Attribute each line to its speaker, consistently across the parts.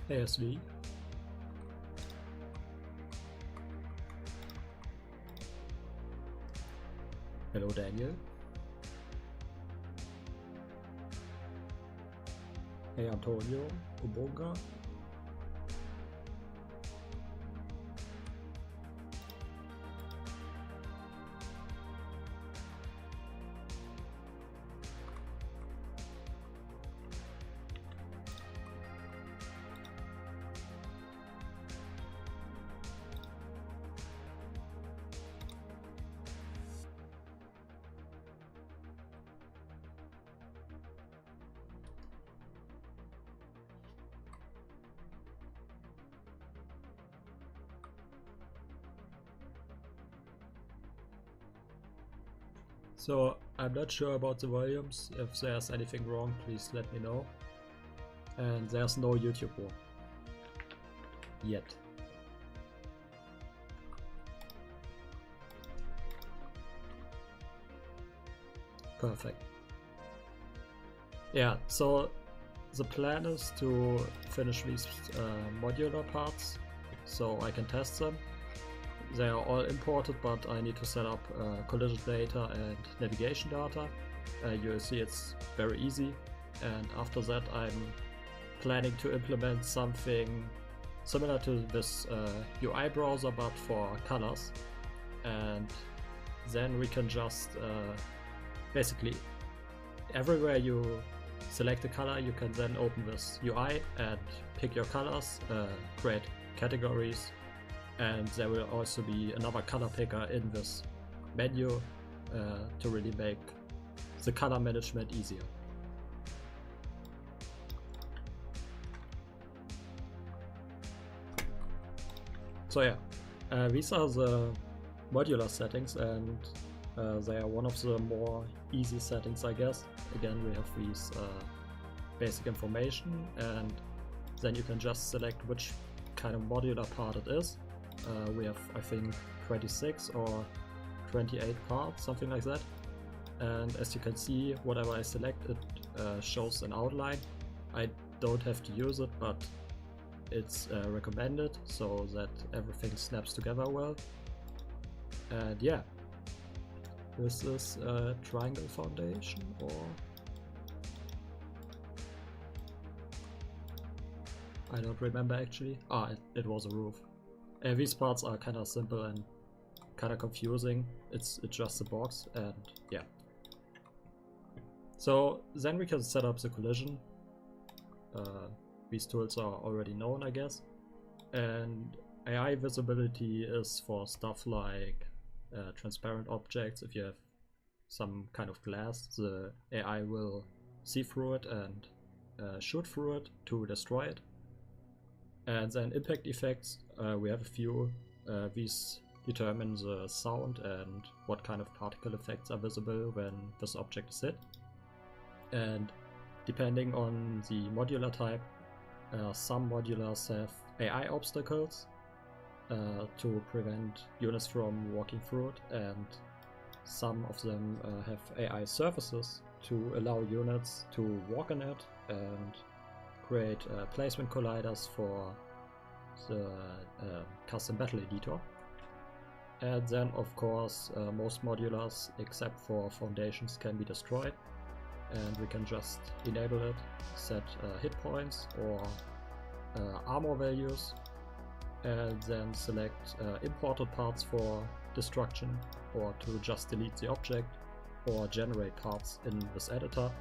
Speaker 1: ASV. Hello Daniel. Hey Antonio, Ubunga. So I'm not sure about the volumes. If there's anything wrong, please let me know. And there's no YouTube war yet. Perfect. Yeah, so the plan is to finish these modular parts so I can test them. They are all imported, but I need to set up collision data and navigation data. You'll see it's very easy. And after that, I'm planning to implement something similar to this UI browser, but for colors. And then we can just basically everywhere you select a color, you can then open this UI and pick your colors, create categories. And there will also be another color picker in this menu to really make the color management easier. So yeah, these are the modular settings, and they are one of the more easy settings, I guess. Again, we have these basic information, and then you can just select which kind of modular part it is. We have, I think, 26 or 28 parts, something like that. And as you can see, whatever I select, it shows an outline. I don't have to use it, but it's recommended so that everything snaps together well. And yeah, this is a triangle foundation, or I don't remember actually. It was a roof. These parts are kind of simple and kind of confusing. It's just a box, and yeah. So then we can set up the collision. These tools are already known, I guess. And AI visibility is for stuff like transparent objects. If you have some kind of glass, the AI will see through it and shoot through it to destroy it. And then impact effects, we have a few. These determine the sound and what kind of particle effects are visible when this object is hit. And depending on the modular type, some modulars have AI obstacles to prevent units from walking through it, and some of them have AI surfaces to allow units to walk on it and create placement colliders for the custom battle editor. And then of course most modulars except for foundations can be destroyed, and we can just enable it, set hit points or armor values, and then select imported parts for destruction, or to just delete the object, or generate parts in this editor.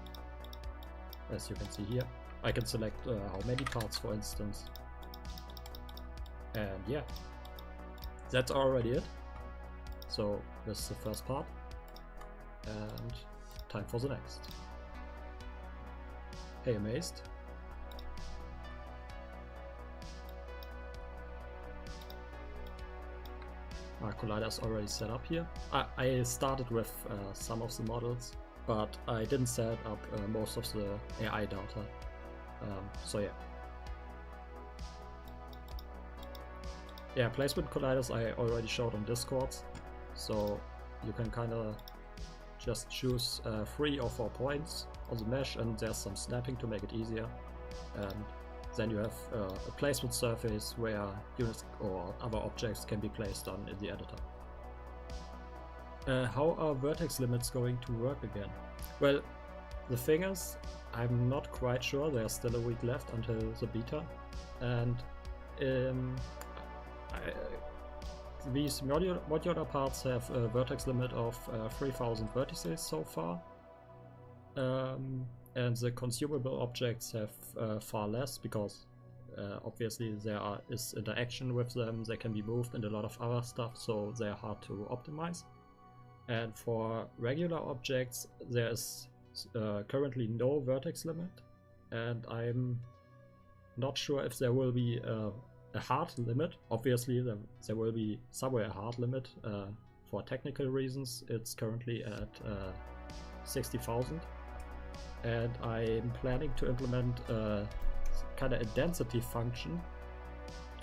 Speaker 1: As you can see here, I can select how many parts, for instance. And yeah, that's already it. So this is the first part, and time for the next. Hey, Amazed. Our collider is already set up here. I started with some of the models, but I didn't set up most of the AI data. So yeah. Yeah, placement colliders I already showed on Discord, so you can kind of just choose 3 or 4 points on the mesh, and there's some snapping to make it easier. And then you have a placement surface where units or other objects can be placed on in the editor. How are vertex limits going to work again? Well, the thing is, I'm not quite sure. There's still a week left until the beta, and these modular parts have a vertex limit of 3000 vertices so far, and the consumable objects have far less because obviously there is interaction with them, they can be moved and a lot of other stuff, so they're hard to optimize. And for regular objects there is currently no vertex limit, and I'm not sure if there will be a hard limit. Obviously there will be somewhere a hard limit. For technical reasons it's currently at 60,000, and I'm planning to implement kind of a density function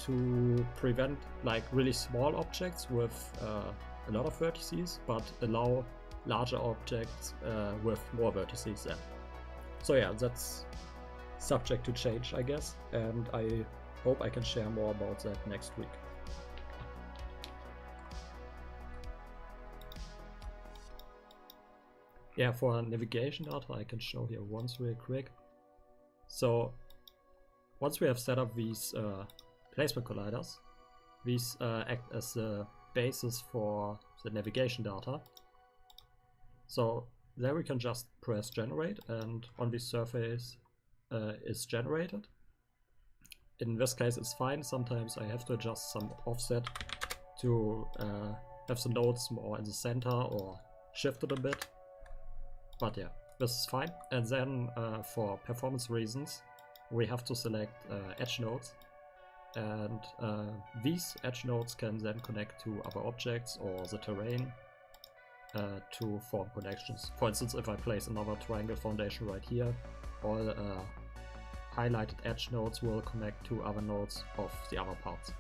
Speaker 1: to prevent like really small objects with a lot of vertices, but allow larger objects with more vertices then. So yeah, that's subject to change, I guess, and I hope I can share more about that next week. Yeah, for navigation data I can show here once real quick. So once we have set up these placement colliders, these act as the basis for the navigation data. So there we can just press generate, and on this surface is generated. In this case it's fine. Sometimes I have to adjust some offset to have the nodes more in the center or shift it a bit, but yeah, this is fine. And then for performance reasons we have to select edge nodes, and these edge nodes can then connect to other objects or the terrain to form connections. For instance, if I place another triangle foundation right here, all highlighted edge nodes will connect to other nodes of the other parts.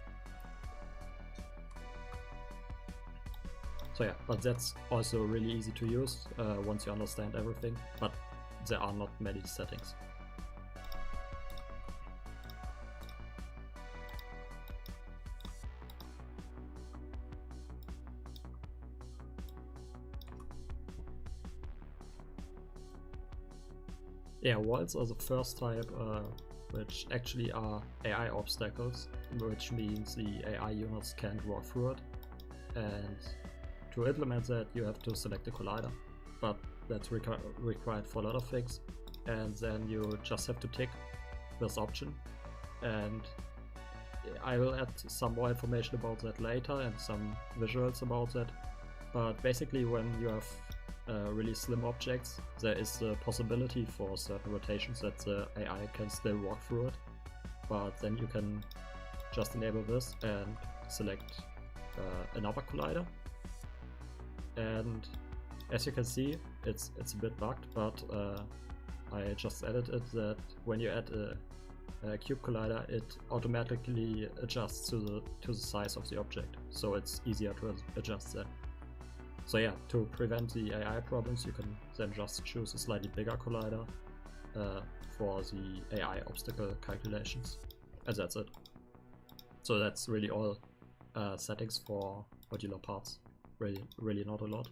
Speaker 1: So yeah, but that's also really easy to use once you understand everything, but there are not many settings. Yeah, walls are the first type which actually are AI obstacles, which means the AI units can't walk through it. And to implement that you have to select a collider, but that's required for a lot of things. And then you just have to tick this option, and I will add some more information about that later and some visuals about that. But basically when you have really slim objects, there is the possibility for certain rotations that the AI can still walk through it, but then you can just enable this and select another collider. And as you can see, it's a bit bugged, but I just added it that when you add a cube collider, it automatically adjusts to the size of the object, so it's easier to adjust that. So yeah, to prevent the AI problems, you can then just choose a slightly bigger collider for the AI obstacle calculations, and that's it. So that's really all settings for modular parts. Really not a lot.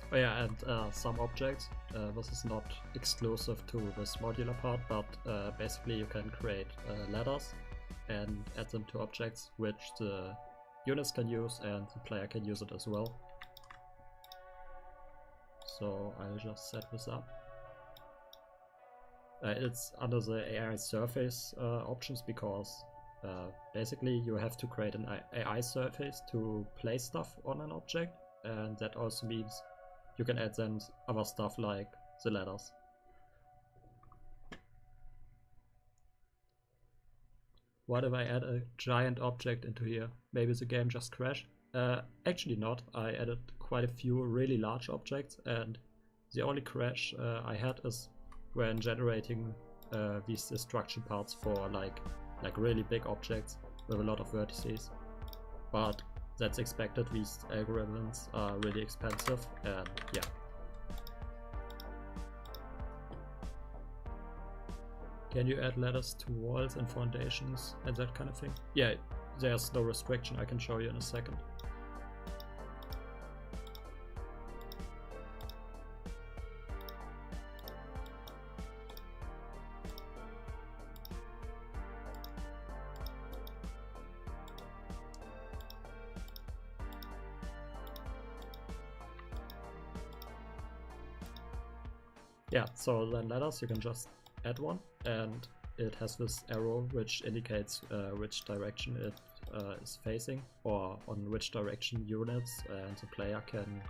Speaker 1: Oh yeah, and some objects, this is not exclusive to this modular part, but basically you can create ladders and add them to objects which the units can use and the player can use it as well. So I'll just set this up. It's under the AI surface options because basically you have to create an AI surface to place stuff on an object, and that also means you can add then other stuff like the ladders. What if I add a giant object into here? Maybe the game just crashed? Actually not. I added quite a few really large objects, and the only crash I had is when generating these destruction parts for like really big objects with a lot of vertices. But that's expected, these algorithms are really expensive, and yeah. Can you add ladders to walls and foundations and that kind of thing? Yeah, there's no restriction, I can show you in a second. Yeah, so then ladders, you can just add one, and it has this arrow which indicates which direction it is facing, or on which direction units and the player can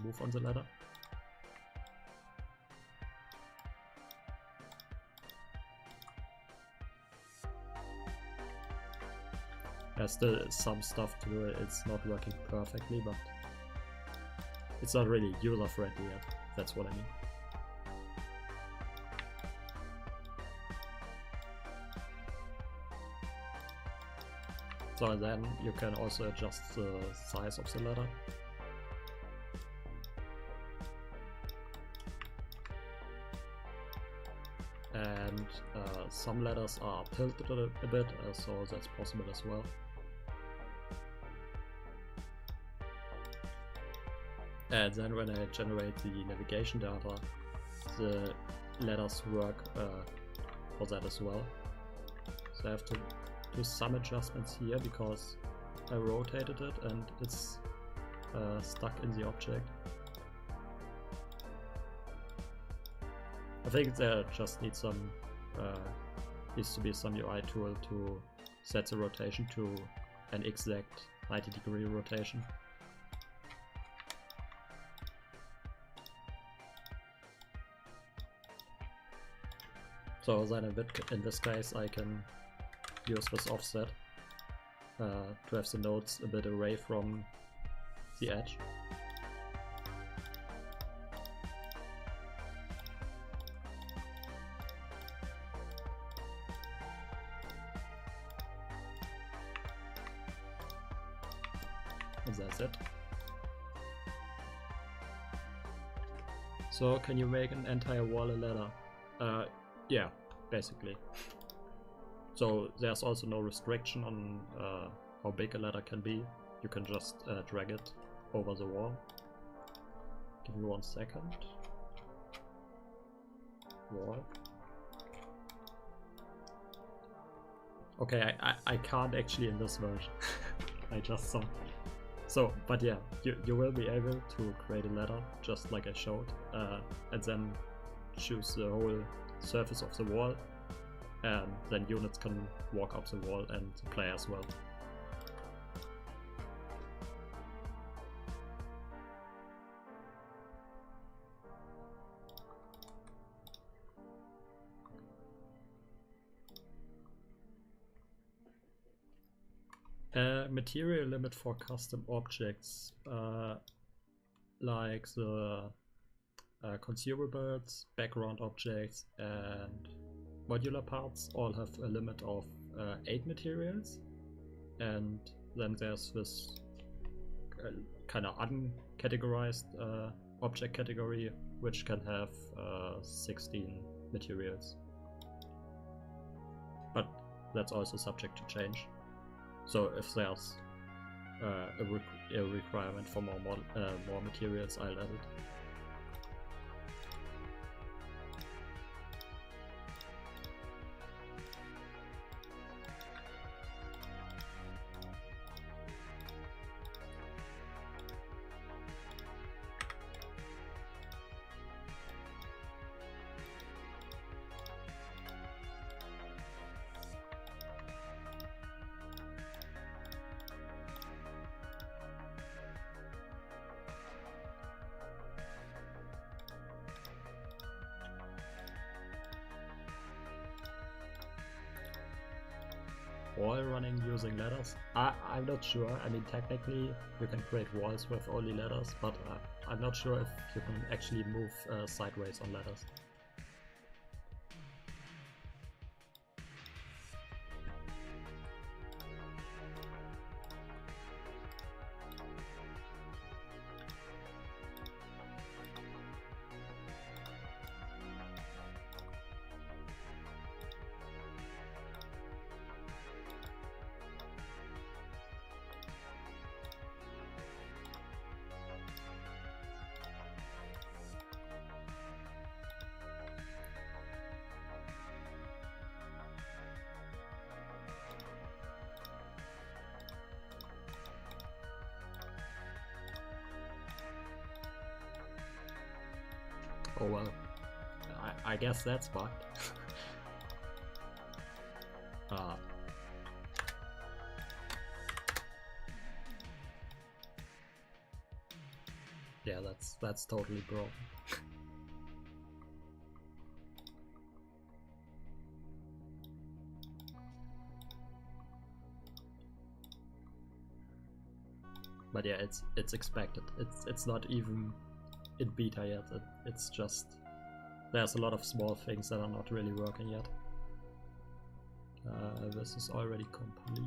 Speaker 1: move on the ladder. There's still some stuff to do, it's not working perfectly, but it's not really user-friendly yet, that's what I mean. So then you can also adjust the size of the ladder. And some ladders are tilted a bit, so that's possible as well. And then when I generate the navigation data, the ladders work for that as well. So I have to do some adjustments here because I rotated it and it's stuck in the object. I think there just needs to be some UI tool to set the rotation to an exact 90-degree rotation. So then in this case I can use this offset to have the nodes a bit away from the edge. And that's it. So can you make an entire wall a ladder? Yeah, basically. So there's also no restriction on how big a ladder can be. You can just drag it over the wall. Give me 1 second. Wall. Okay, I can't actually in this version. I just saw. So, but yeah, you will be able to create a ladder just like I showed, and then choose the whole surface of the wall. And then units can walk up the wall and the player as well. Material limit for custom objects, like the consumables, background objects, and modular parts all have a limit of 8 materials, and then there's this kind of uncategorized object category which can have 16 materials. But that's also subject to change. So if there's a requirement for more materials, I'll add it. wall running using ladders? I'm not sure. I mean, technically you can create walls with only ladders, but I'm not sure if you can actually move sideways on ladders. Oh well, I guess that's bugged. Yeah, that's totally broken. But yeah, it's expected. It's not even in beta yet. It's just there's a lot of small things that are not really working yet. This is already complete.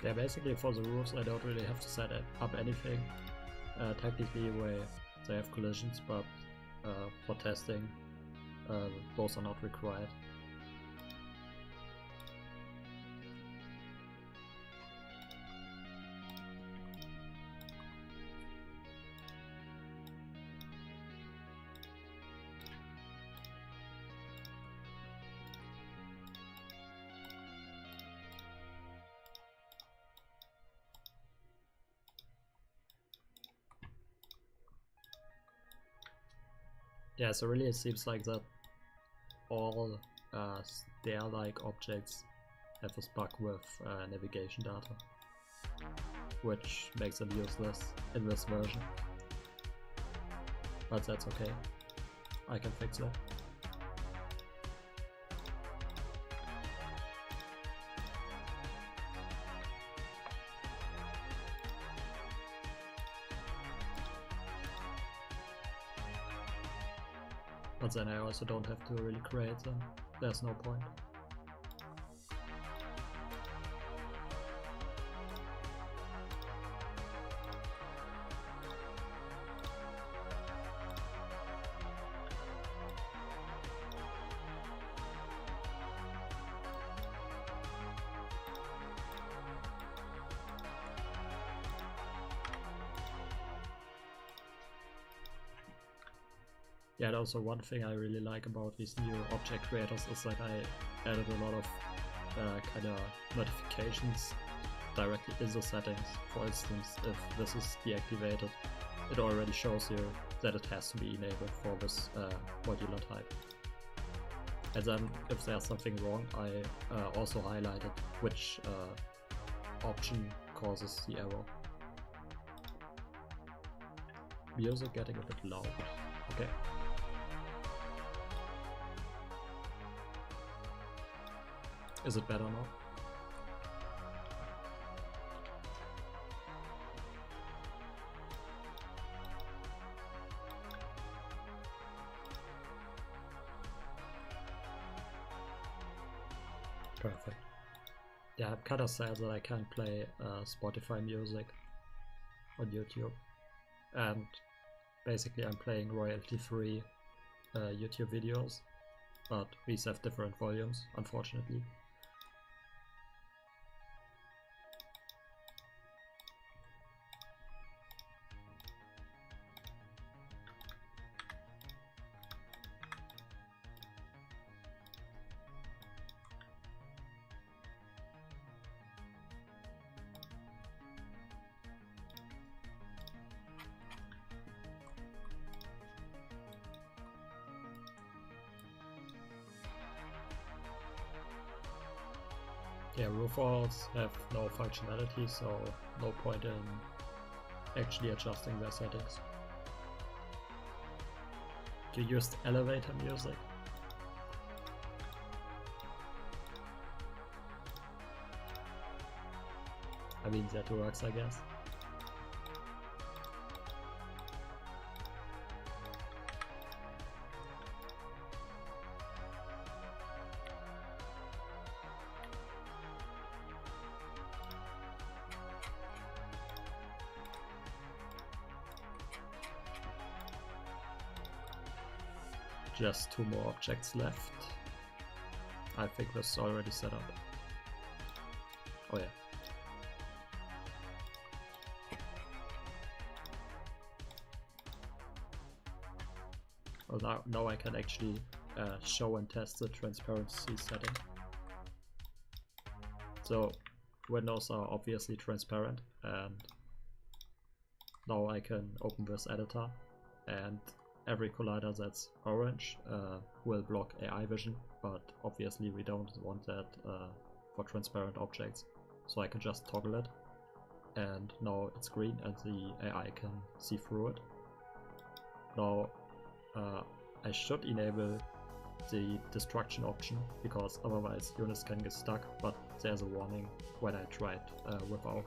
Speaker 1: Yeah, basically for the roofs I don't really have to set up anything. Technically they have collisions, but for testing those are not required. Yeah, so really it seems like that all stair-like objects have this bug with navigation data, which makes them useless in this version. But that's okay, I can fix that. But then I also don't have to really create them, there's no point. Yeah, and also one thing I really like about these new object creators is that I added a lot of kind of notifications directly in the settings. For instance, if this is deactivated, it already shows you that it has to be enabled for this modular type. And then if there's something wrong, I also highlighted which option causes the error. Music getting a bit loud. Okay. Is it better now? Perfect. Yeah, I'm kind of sad that I can't play Spotify music on YouTube. And basically I'm playing royalty-free YouTube videos, but these have different volumes, unfortunately. Yeah, roof walls have no functionality, so no point in actually adjusting their settings. You used elevator music. I mean, that works, I guess. Just 2 more objects left. I think this is already set up. Oh yeah. Well, now I can actually show and test the transparency setting. So windows are obviously transparent, and now I can open this editor, and every collider that's orange will block AI vision, but obviously we don't want that for transparent objects, so I can just toggle it, and now it's green and the AI can see through it. Now I should enable the destruction option, because otherwise units can get stuck, but there's a warning when I tried without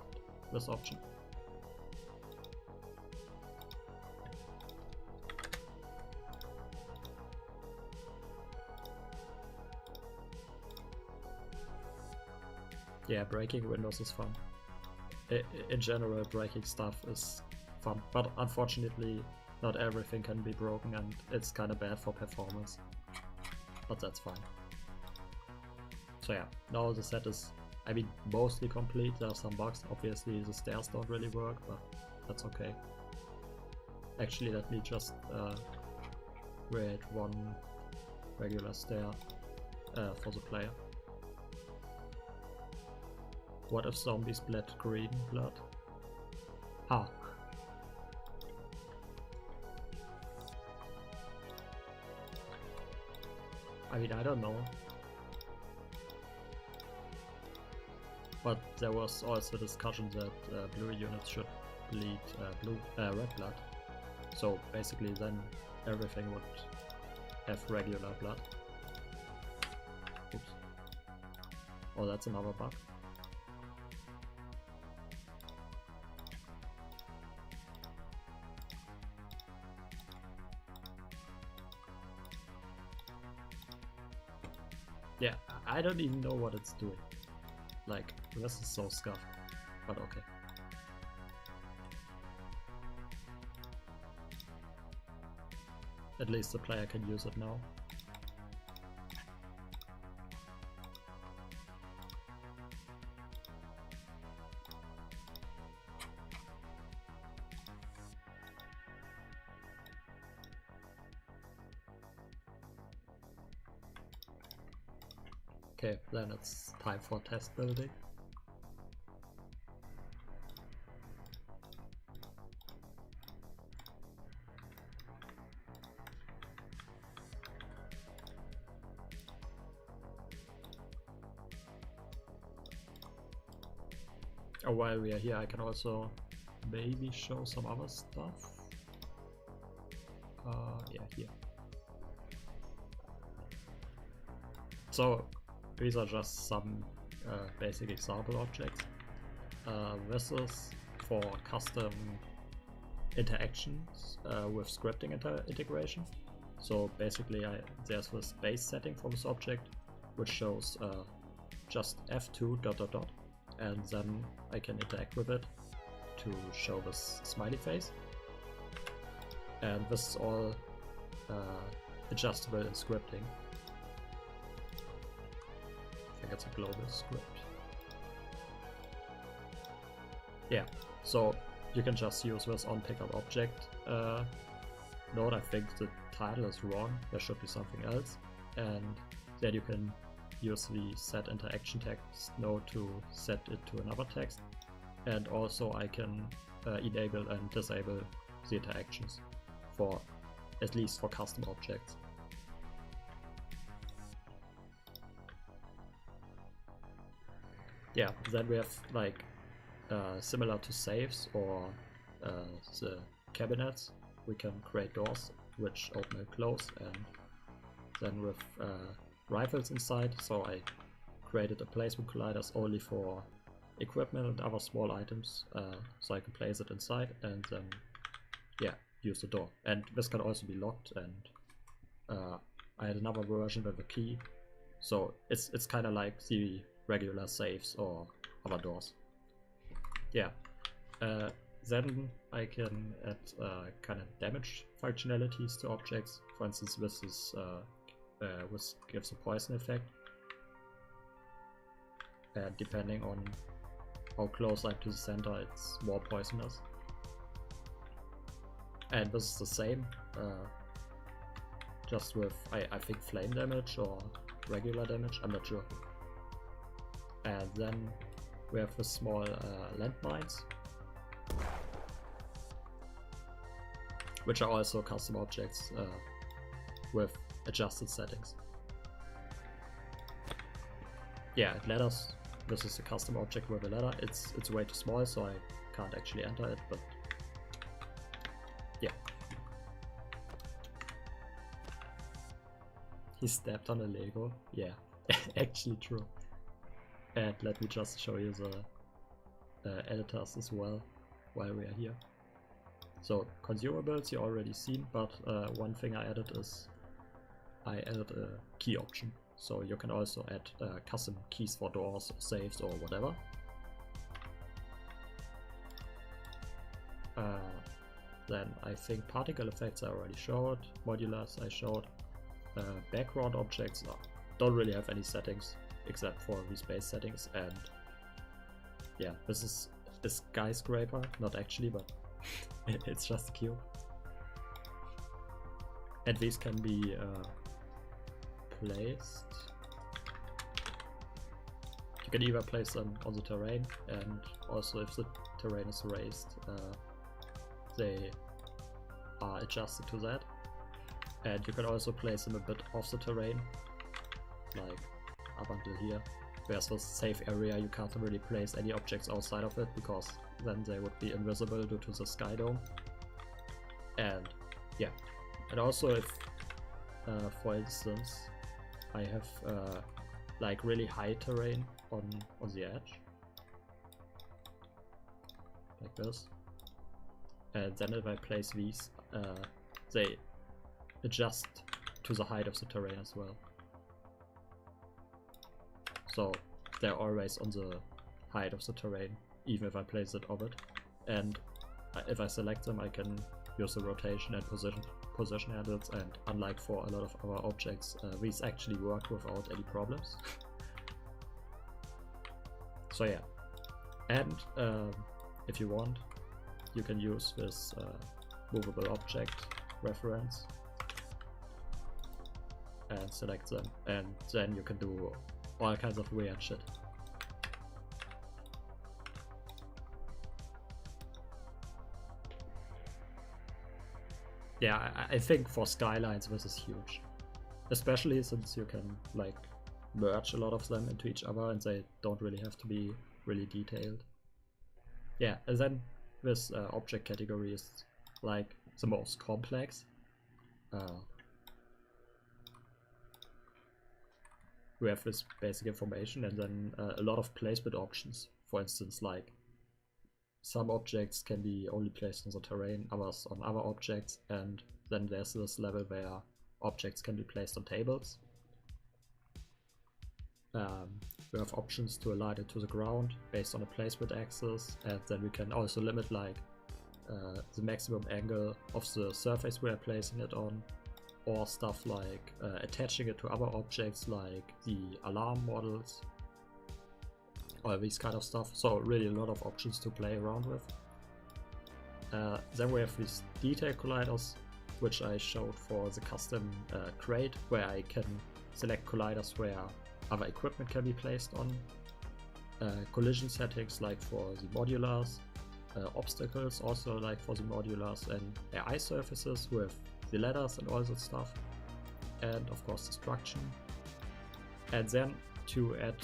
Speaker 1: this option. Yeah, breaking windows is fun. In general, breaking stuff is fun, but unfortunately not everything can be broken, and it's kind of bad for performance. But that's fine. So yeah, now the set is, I mean, mostly complete. There are some bugs. Obviously the stairs don't really work, but that's okay. Actually, let me just create one regular stair for the player. What if zombies bled green blood? Ha! I mean, I don't know. But there was also discussion that blue units should bleed red blood. So basically then everything would have regular blood. Oops. Oh, that's another bug. Yeah, I don't even know what it's doing. Like, this is so scuffed, but okay. At least the player can use it now. Okay, then it's time for test building. Oh, while we are here, I can also maybe show some other stuff. Yeah, here. So these are just some basic example objects. This is for custom interactions with scripting integration. So basically there's this base setting for this object, which shows just f2 ... and then I can interact with it to show this smiley face. And this is all adjustable in scripting. I think it's a global script. Yeah, so you can just use this on pickup object node. I think the title is wrong, there should be something else. And then you can use the set interaction text node to set it to another text. And also I can enable and disable the interactions for, at least for custom objects. yeah, then we have like similar to safes or the cabinets, we can create doors which open and close, and then with rifles inside. So I created a placement colliders only for equipment and other small items, so I can place it inside and then yeah, use the door. And this can also be locked, and I had another version with a key, so it's kind of like the regular safes or other doors. Yeah. Then I can add kind of damage functionalities to objects. For instance, this gives a poison effect, and depending on how close I'm to the center, it's more poisonous. And this is the same, just with I think flame damage or regular damage, I'm not sure. And then we have the small landmines, which are also custom objects with adjusted settings. Yeah, ladders. This is a custom object with a ladder. It's way too small, so I can't actually enter it, but yeah. He stepped on a Lego. Yeah, actually true. And let me just show you the editors as well while we are here. So consumables you already seen, but one thing I added is I added a key option. So you can also add custom keys for doors, or safes, or whatever. Then I think particle effects I already showed, modulars I showed, background objects don't really have any settings except for these base settings, and yeah, this is a skyscraper, not actually, but it's just a cube. And these can be placed. You can either place them on the terrain, and also if the terrain is raised, they are adjusted to that. And you can also place them a bit off the terrain, like up until here. There's a safe area, you can't really place any objects outside of it, because then they would be invisible due to the sky dome. And yeah, and also if, for instance, I have like really high terrain on the edge, like this, and then if I place these, they adjust to the height of the terrain as well. So they're always on the height of the terrain, even if I place it on it. And if I select them, I can use the rotation and position handles, and unlike for a lot of our objects, these actually work without any problems. So yeah, and if you want, you can use this movable object reference and select them, and then you can do all kinds of weird shit. Yeah, I think for skylines this is huge, especially since you can like merge a lot of them into each other and they don't really have to be really detailed. Yeah, and then this object category is like the most complex. We have this basic information, and then a lot of placement options. For instance, like some objects can be only placed on the terrain, others on other objects, and then there's this level where objects can be placed on tables. We have options to align it to the ground based on a placement axis, and then we can also limit like the maximum angle of the surface we are placing it on, or stuff like attaching it to other objects like the alarm models, all these kind of stuff. So really a lot of options to play around with. Then we have these detail colliders, which I showed for the custom crate, where I can select colliders where other equipment can be placed on. Collision settings like for the modulars, obstacles also like for the modulars, and AI surfaces with the ladders and all that stuff, and of course destruction. And then to add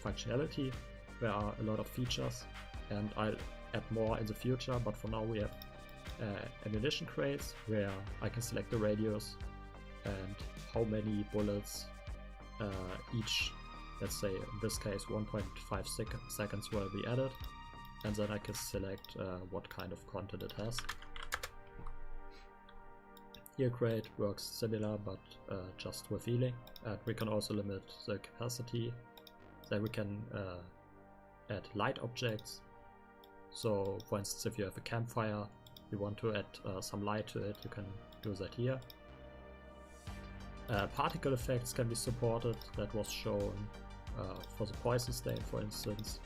Speaker 1: functionality, there are a lot of features, and I'll add more in the future, but for now we have ammunition crates where I can select the radius and how many bullets each, let's say in this case 1.5 seconds will be added, and then I can select what kind of content it has. Here crate works similar, but just with healing, and we can also limit the capacity. Then we can add light objects. So for instance, if you have a campfire, you want to add some light to it, you can do that here. Particle effects can be supported, that was shown for the poison stain, for instance.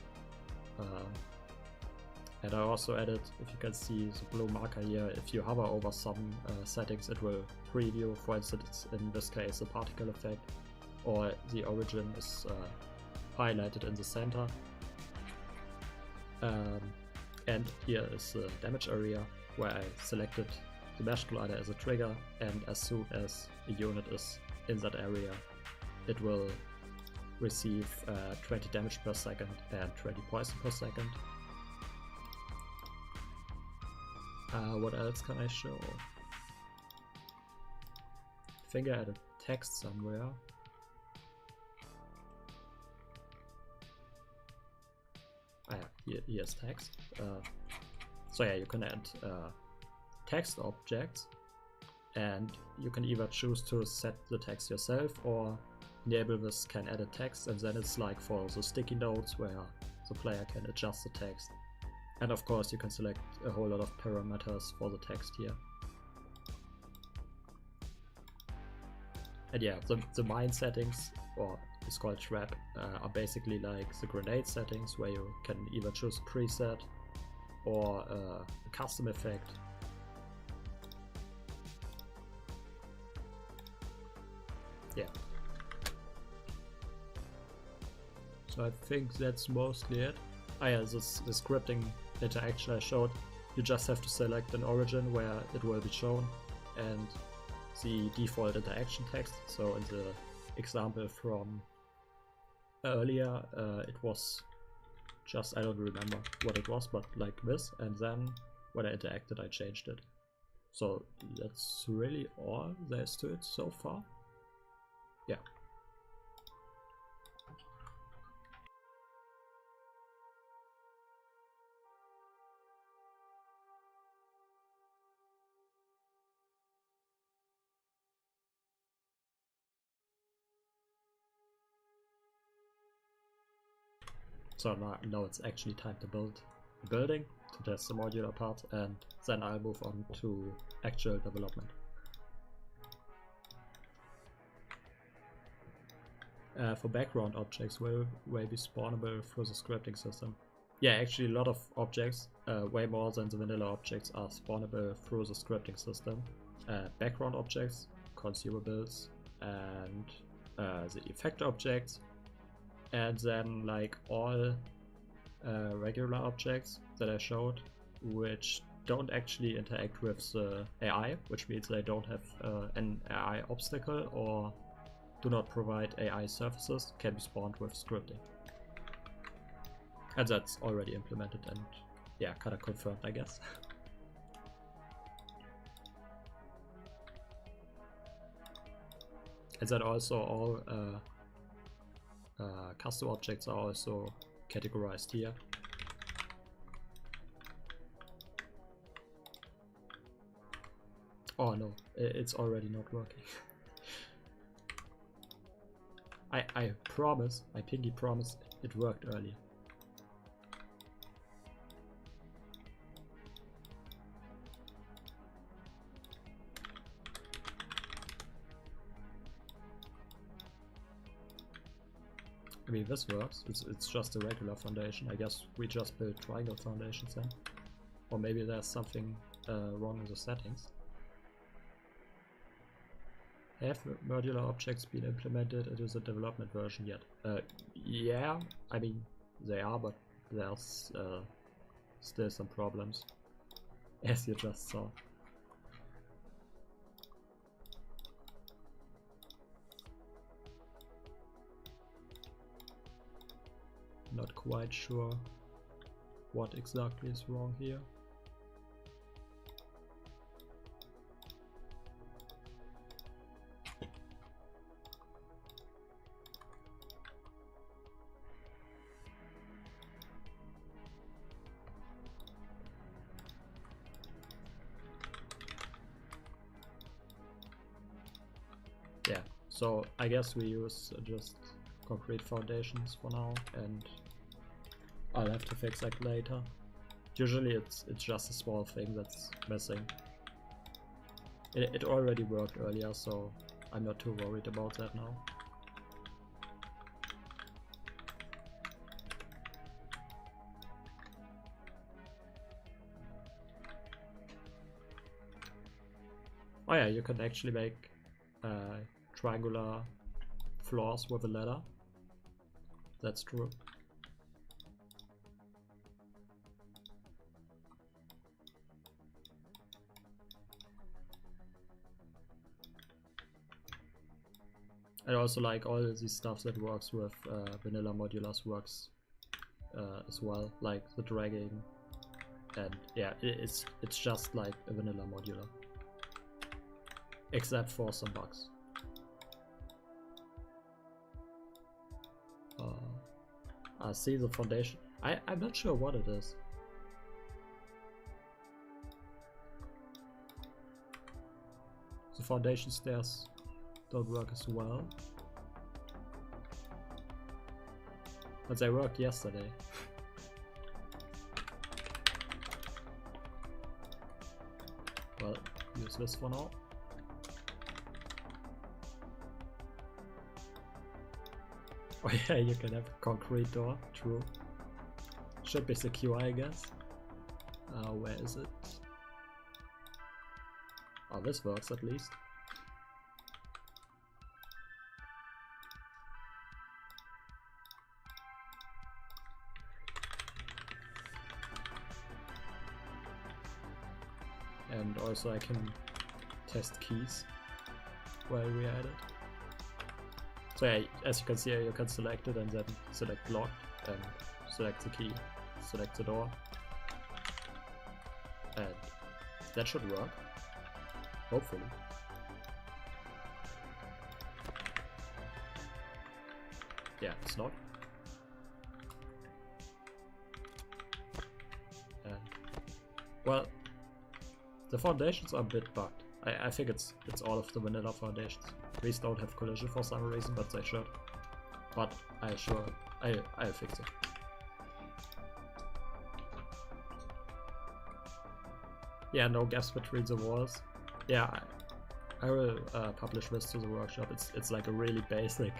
Speaker 1: And I also added, if you can see the blue marker here, if you hover over some settings it will preview, for instance in this case the particle effect, or the origin is highlighted in the center. And here is the damage area, where I selected the mesh glider as a trigger, and as soon as a unit is in that area it will receive 20 damage per second and 20 poison per second. What else can I show? I think I added text somewhere. Yeah, here's text. So yeah, you can add text objects, and you can either choose to set the text yourself or enable this can edit text, and then it's like for the sticky notes where the player can adjust the text. And of course you can select a whole lot of parameters for the text here. And yeah, the mine settings, or it's called trap, are basically like the grenade settings, where you can either choose a preset or a custom effect. Yeah. So I think that's mostly it. Ah yeah, the scripting interaction I showed, you just have to select an origin where it will be shown and the default interaction text. So in the example from earlier, it was just, I don't remember what it was, but like this, and then when I interacted I changed it. So that's really all there is to it so far. Yeah. So now it's actually time to build a building, to test the modular part, and then I'll move on to actual development. For background objects will be spawnable through the scripting system. Yeah, actually a lot of objects, way more than the vanilla objects, are spawnable through the scripting system. Background objects, consumables, and the effect objects, and then like all regular objects that I showed, which don't actually interact with the AI, which means they don't have an AI obstacle or do not provide AI surfaces, can be spawned with scripting. And that's already implemented and yeah, kind of confirmed, I guess. And then also all custom objects are also categorized here. Oh no, it's already not working. I promise, I pinky promise it worked earlier. I mean, this works. It's just a regular foundation. I guess we just built triangle foundations then. Or maybe there's something wrong in the settings. Have modular objects been implemented into the development version yet? Yeah, I mean, they are, but there's still some problems, as you just saw. not quite sure what exactly is wrong here. Yeah, so I guess we use just concrete foundations for now, and I'll have to fix that later. Usually it's just a small thing that's missing. It already worked earlier, so I'm not too worried about that now. Oh yeah, you can actually make triangular floors with a ladder. That's true. I also like all these stuff that works with vanilla modulars works as well, like the dragging, and yeah, it's just like a vanilla modular, except for some bugs. I see the foundation. I'm not sure what it is. The foundation stairs don't work as well. But they worked yesterday. Well, use this for now. Oh yeah, you can have a concrete door, true. Should be secure, I guess. Where is it? Oh, this works at least. And also I can test keys while we at it. So yeah, as you can see here, you can select it and then select locked and select the key, select the door. And that should work, hopefully. Yeah, it's not. And, well, the foundations are a bit bugged. I think it's all of the vanilla foundations. These don't have collision for some reason, but they should. But I'll fix it. Yeah, no gaps between the walls. Yeah, I will publish this to the workshop. It's like a really basic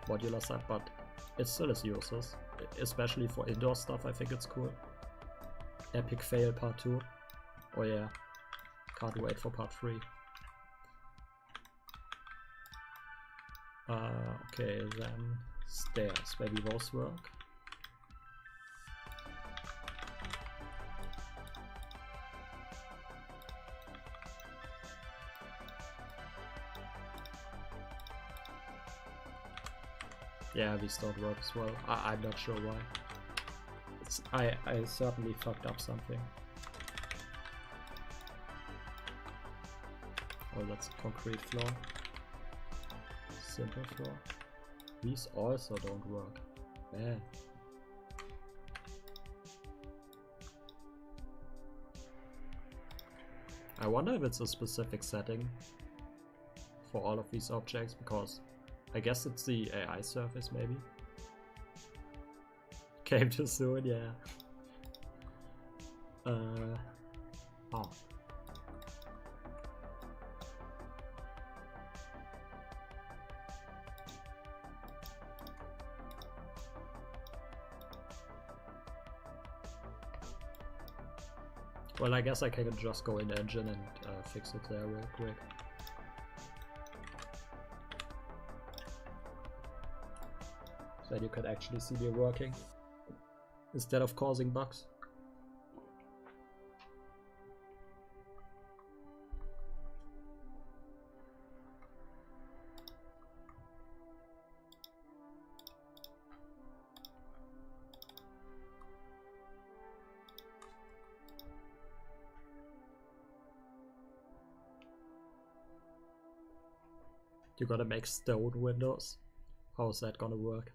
Speaker 1: modular set, but it still is useless. Especially for indoor stuff, I think it's cool. Epic fail part 2. Oh yeah, can't wait for part 3. Okay, then stairs, maybe those work. Yeah, these don't work as well. I'm not sure why. I certainly fucked up something. Oh, that's concrete floor. Simple floor. These also don't work. Man. I wonder if it's a specific setting for all of these objects, because I guess it's the AI surface maybe. Came too soon, yeah. Oh. Well, I guess I can just go in engine and fix it there real quick. So that you can actually see me working instead of causing bugs. You gotta make stone windows. How is that gonna work?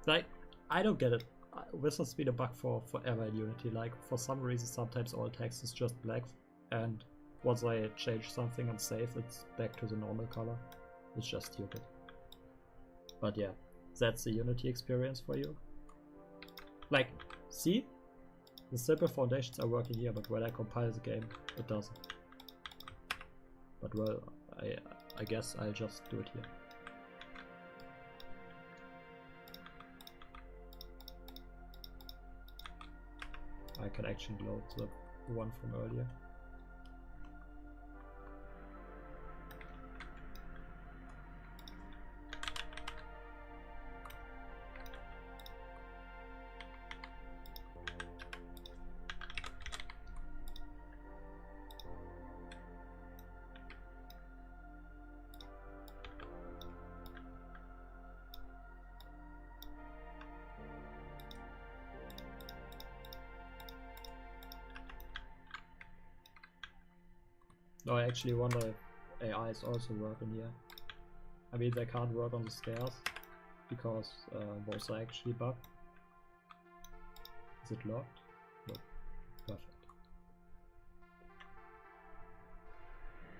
Speaker 1: Like, I don't get it. This has been a bug for forever in Unity. Like, for some reason, sometimes all text is just black, and once I change something and save, it's back to the normal color. It's just stupid. But yeah, that's the Unity experience for you. Like, see? The simple foundations are working here, but when I compile the game, it doesn't. But well, I guess I'll just do it here. I can actually load the one from earlier. No, I actually wonder if AI is also working here. I mean, they can't work on the stairs because those are actually bugged. Is it locked? No. Perfect.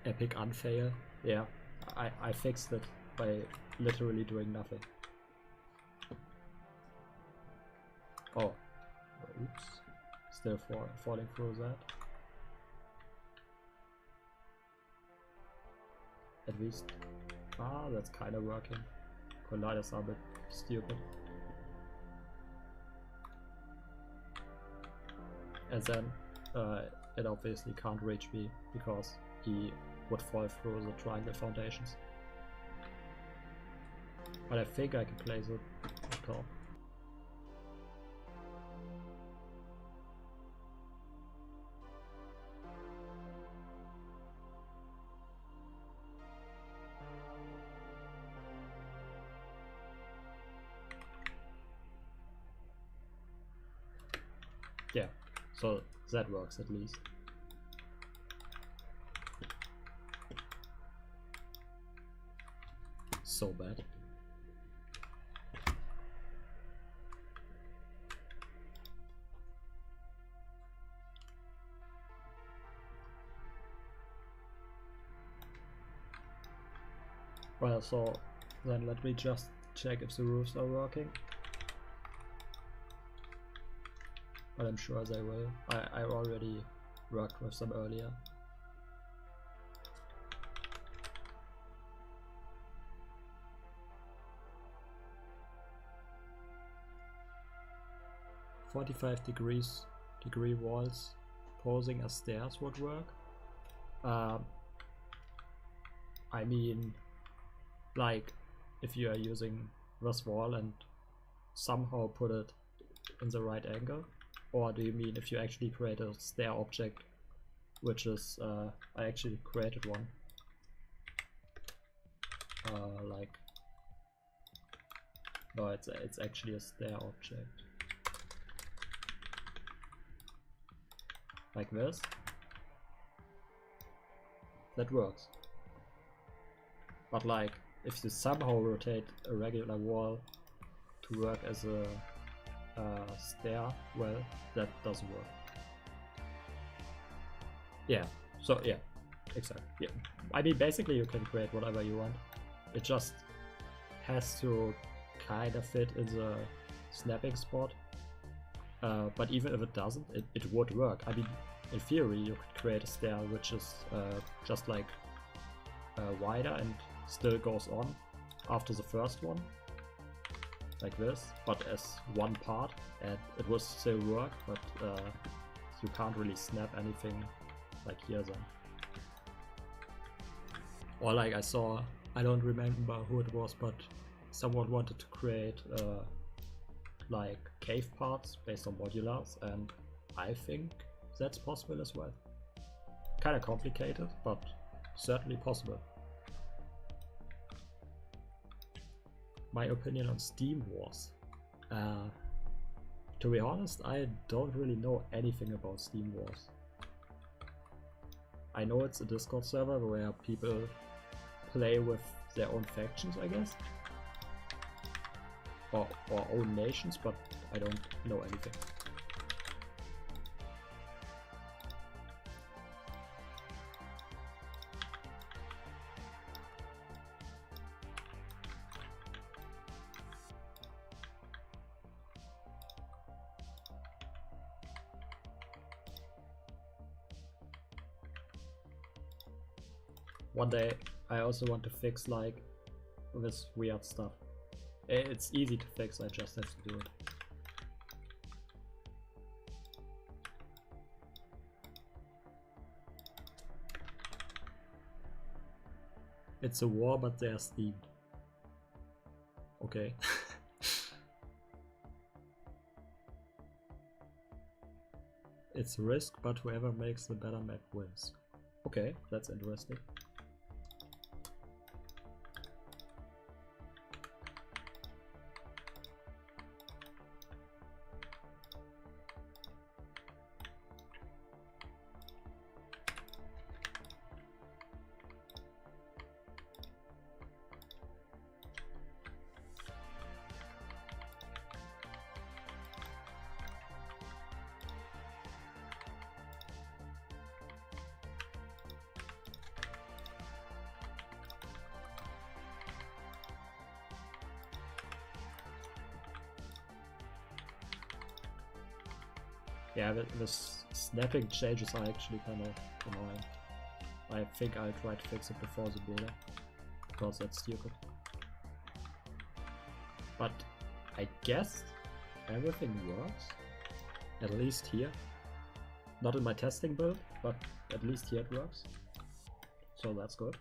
Speaker 1: Epic unfail. Yeah, I fixed it by literally doing nothing. Oh, oops. Still falling through that. At least, that's kind of working. Colliders are a bit stupid. And then it obviously can't reach me because he would fall through the triangle foundations. But I think I can place it on top. Yeah, so that works at least. So bad. Well, so then let me just check if the roofs are working. But I'm sure they will. I already worked with them earlier. "45 degree walls posing as stairs would work." I mean, like, if you are using this wall and somehow put it in the right angle. Or do you mean if you actually create a stair object, which is, I actually created one. Like, no, it's actually a stair object. Like this. That works. But like, if you somehow rotate a regular wall to work as a stair, well, that doesn't work. Yeah, so yeah, exactly. Yeah, I mean, basically you can create whatever you want. It just has to kind of fit in the snapping spot. But even if it doesn't, it would work. I mean, in theory, you could create a stair which is just like wider and still goes on after the first one. Like this, but as one part, and it will still work, but you can't really snap anything like here then. Or like I saw, I don't remember who it was, but someone wanted to create like cave parts based on modulars, and I think that's possible as well. Kinda complicated, but certainly possible. My opinion on Steam Wars. To be honest, I don't really know anything about Steam Wars. I know it's a Discord server where people play with their own factions, I guess. Or own nations, but I don't know anything. One day I also want to fix like this weird stuff. It's easy to fix, I just have to do it. It's a war, but there's Steam. Okay. It's Risk, but whoever makes the better map wins. Okay, that's interesting. Yeah, the snapping changes are actually kind of annoying. I think I'll try to fix it before the beta, because that's stupid. But I guess everything works, at least here. Not in my testing build, but at least here it works. So that's good.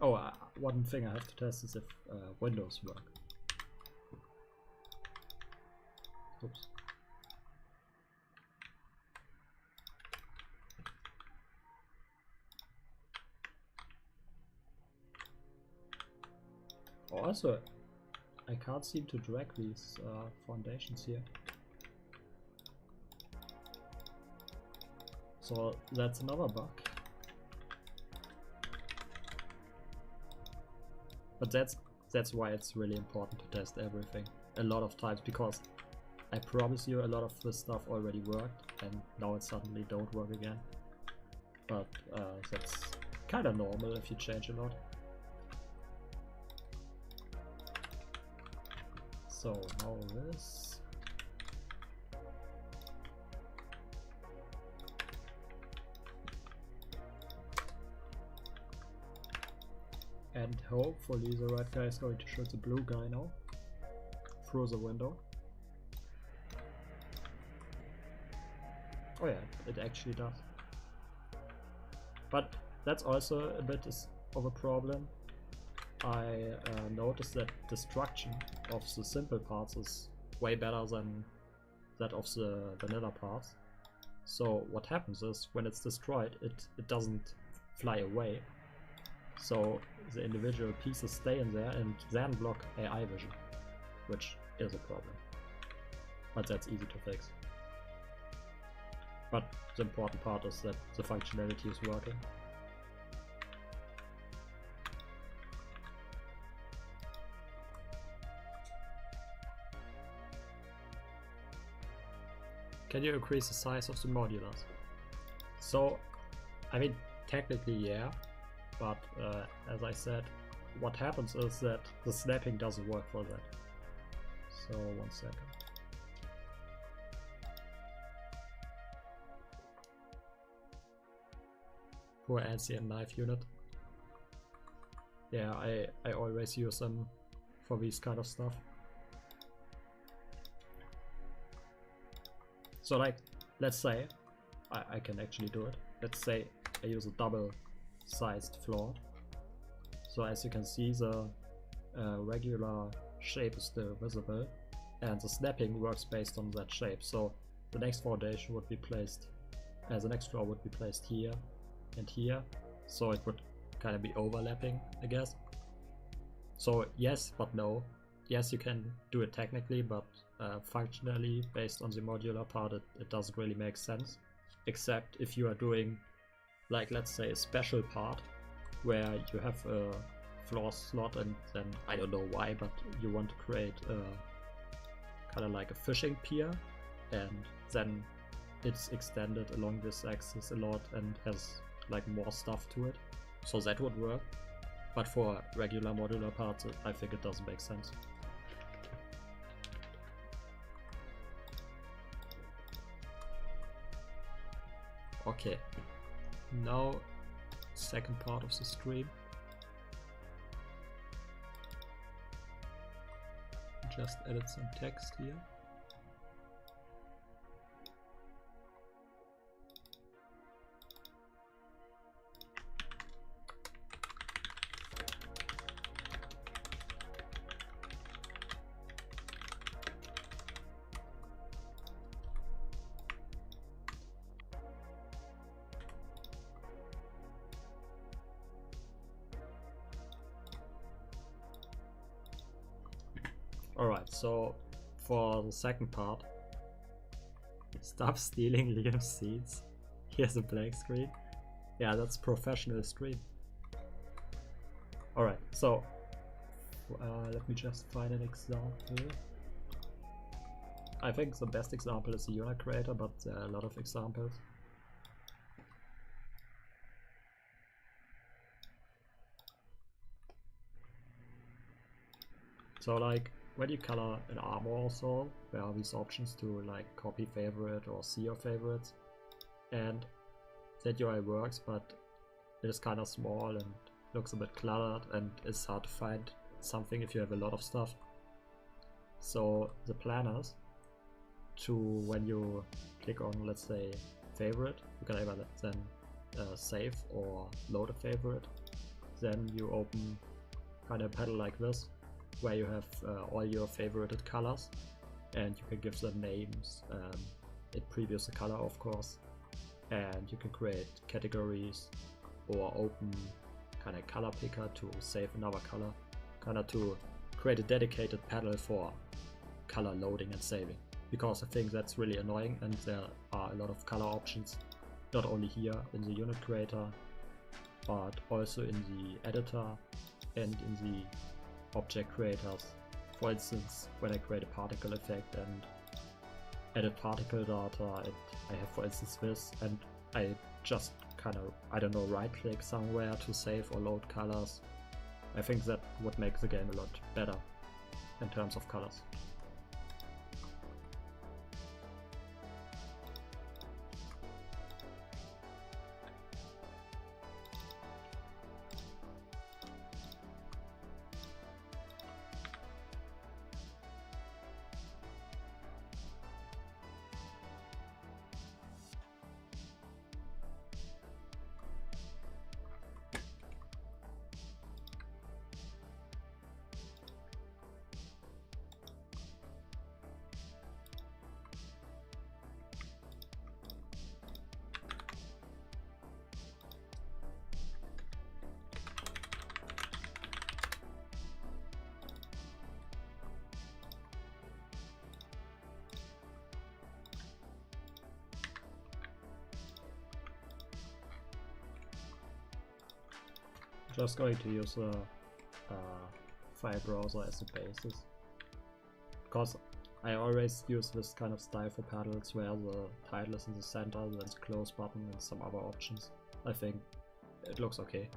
Speaker 1: Oh, one thing I have to test is if Windows work. Oops. Also, I can't seem to drag these foundations here. So that's another bug. But that's why it's really important to test everything a lot of times, because I promise you a lot of this stuff already worked and now it suddenly don't work again. But that's kind of normal if you change a lot. So now this. And hopefully the red guy is going to shoot the blue guy now through the window. Oh yeah, it actually does. But that's also a bit of a problem. I noticed that destruction of the simple parts is way better than that of the vanilla parts. So what happens is, when it's destroyed, it doesn't fly away. So the individual pieces stay in there and then block AI vision, which is a problem. But that's easy to fix. But the important part is that the functionality is working. Can you increase the size of the modulars? So, I mean, technically yeah, but as I said, what happens is that the snapping doesn't work for that. So, 1 second. Poor NCM knife unit. Yeah, I always use them for this kind of stuff. So like, let's say, I can actually do it. Let's say I use a double-sized floor. So as you can see, the regular shape is still visible, and the snapping works based on that shape. So the next foundation would be placed, the next floor would be placed here and here. So it would kind of be overlapping, I guess. So yes, but no. Yes, you can do it technically, but functionally, based on the modular part, it doesn't really make sense. Except if you are doing, like, let's say a special part where you have a floor slot and then, I don't know why, but you want to create kind of like a fishing pier, and then it's extended along this axis a lot and has like more stuff to it. So that would work. But for regular modular parts, I think it doesn't make sense. Okay, now second part of the stream. Just added some text here. Alright, so for the second part, stop stealing Liam's seeds. Here's a blank screen. Yeah, that's professional stream. Alright, so let me just find an example. I think the best example is the unit creator, but there are a lot of examples. So like, when you color an armor also, there are these options to like copy favorite or see your favorites, and that UI works, but it is kind of small and looks a bit cluttered, and it's hard to find something if you have a lot of stuff. So the plan is to, when you click on, let's say, favorite, you can either then save or load a favorite. Then you open kind of a panel like this, where you have all your favorited colors, and you can give them names. It previews the color, of course, and you can create categories or open kind of color picker to save another color, kind of to create a dedicated panel for color loading and saving, because I think that's really annoying, and there are a lot of color options, not only here in the unit creator, but also in the editor and in the object creators. For instance, when I create a particle effect and edit particle data, and I have, for instance, this, and I just kind of, I don't know, right click somewhere to save or load colors, I think that would make the game a lot better in terms of colors. Just going to use a file browser as a basis, because I always use this kind of style for panels where the title is in the center, there's a close button and some other options. I think it looks okay.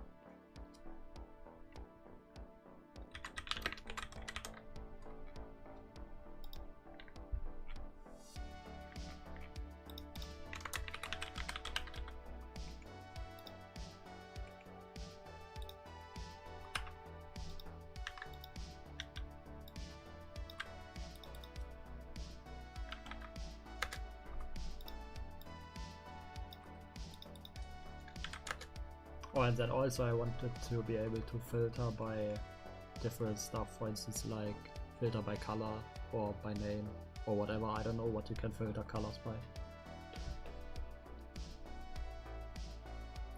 Speaker 1: Oh, and then also I wanted to be able to filter by different stuff, for instance, like filter by color or by name or whatever. I don't know what you can filter colors by.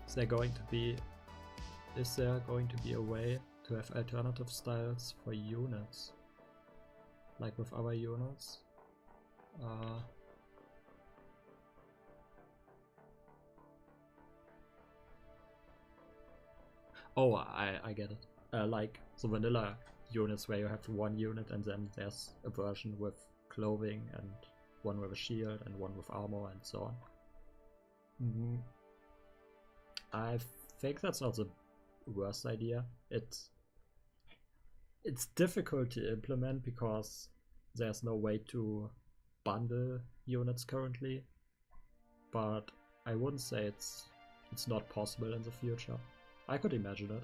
Speaker 1: Is there going to be is there going to be a way to have alternative styles for units? Like with other units? Oh, I get it. Like the vanilla units where you have one unit and then there's a version with clothing and one with a shield and one with armor and so on. I think that's not the worst idea. It's difficult to implement because there's no way to bundle units currently, but I wouldn't say it's not possible in the future. I could imagine it.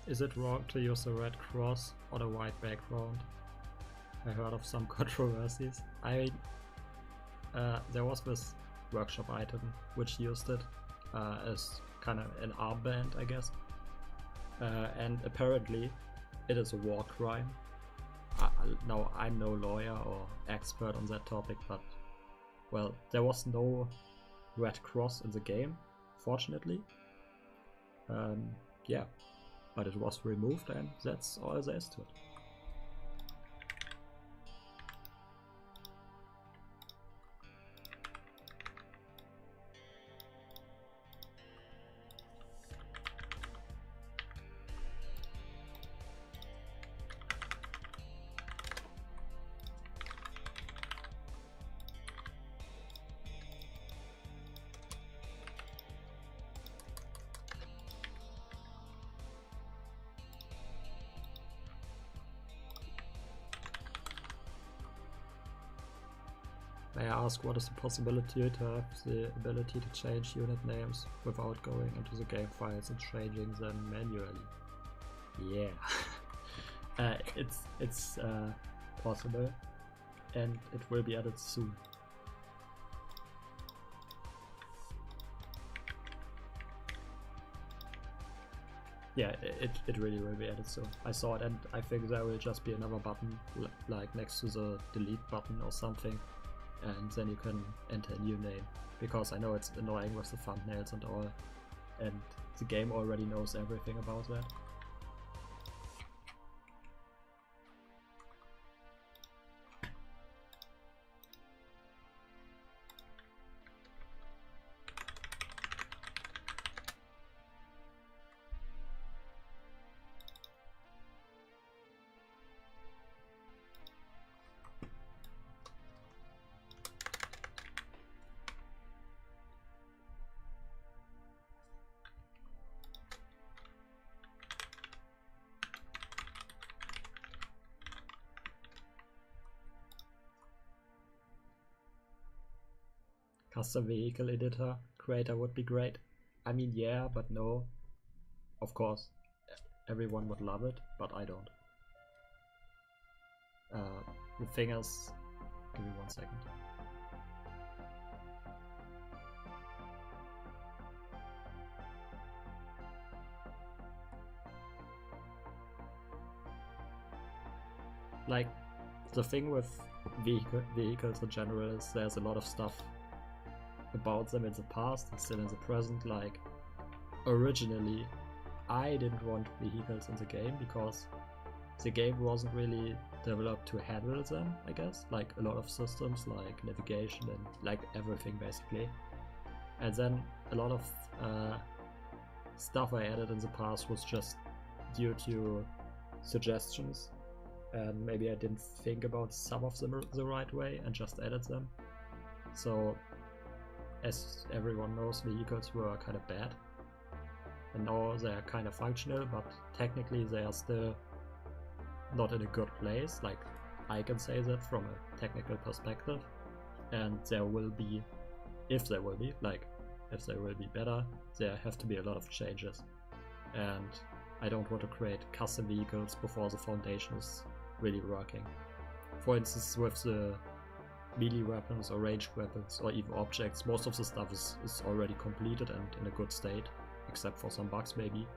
Speaker 1: Is it wrong to use a red cross on a white background? I heard of some controversies. There was this workshop item which used it as kind of an armband, I guess. And apparently it is a war crime. Now, I'm no lawyer or expert on that topic, but well, there was no red cross in the game, fortunately. Yeah, but it was removed and that's all there is to it. May I ask, what is the possibility to have the ability to change unit names without going into the game files and changing them manually? Yeah, it's possible, and it will be added soon. Yeah, it really will be added soon. I saw it, and I think there will just be another button like next to the delete button or something, and then you can enter a new name, because I know it's annoying with the thumbnails and all, and the game already knows everything about that. Custom vehicle editor creator would be great. I mean, yeah, but no. Of course, everyone would love it, but I don't. The thing is, give me 1 second. Like, the thing with vehicles in general is there's a lot of stuff about them in the past and still in the present. Like, originally I didn't want vehicles in the game because the game wasn't really developed to handle them, I guess. Like a lot of systems like navigation and like everything basically. And then a lot of stuff I added in the past was just due to suggestions and maybe I didn't think about some of them the right way and just added them. So, as everyone knows, vehicles were kind of bad, and now they're kind of functional, but technically they are still not in a good place. Like, I can say that from a technical perspective, and there will be, if they will be better, there have to be a lot of changes, and I don't want to create custom vehicles before the foundation is really working. For instance, with the melee weapons or ranged weapons or even objects, most of the stuff is already completed and in a good state, except for some bugs maybe.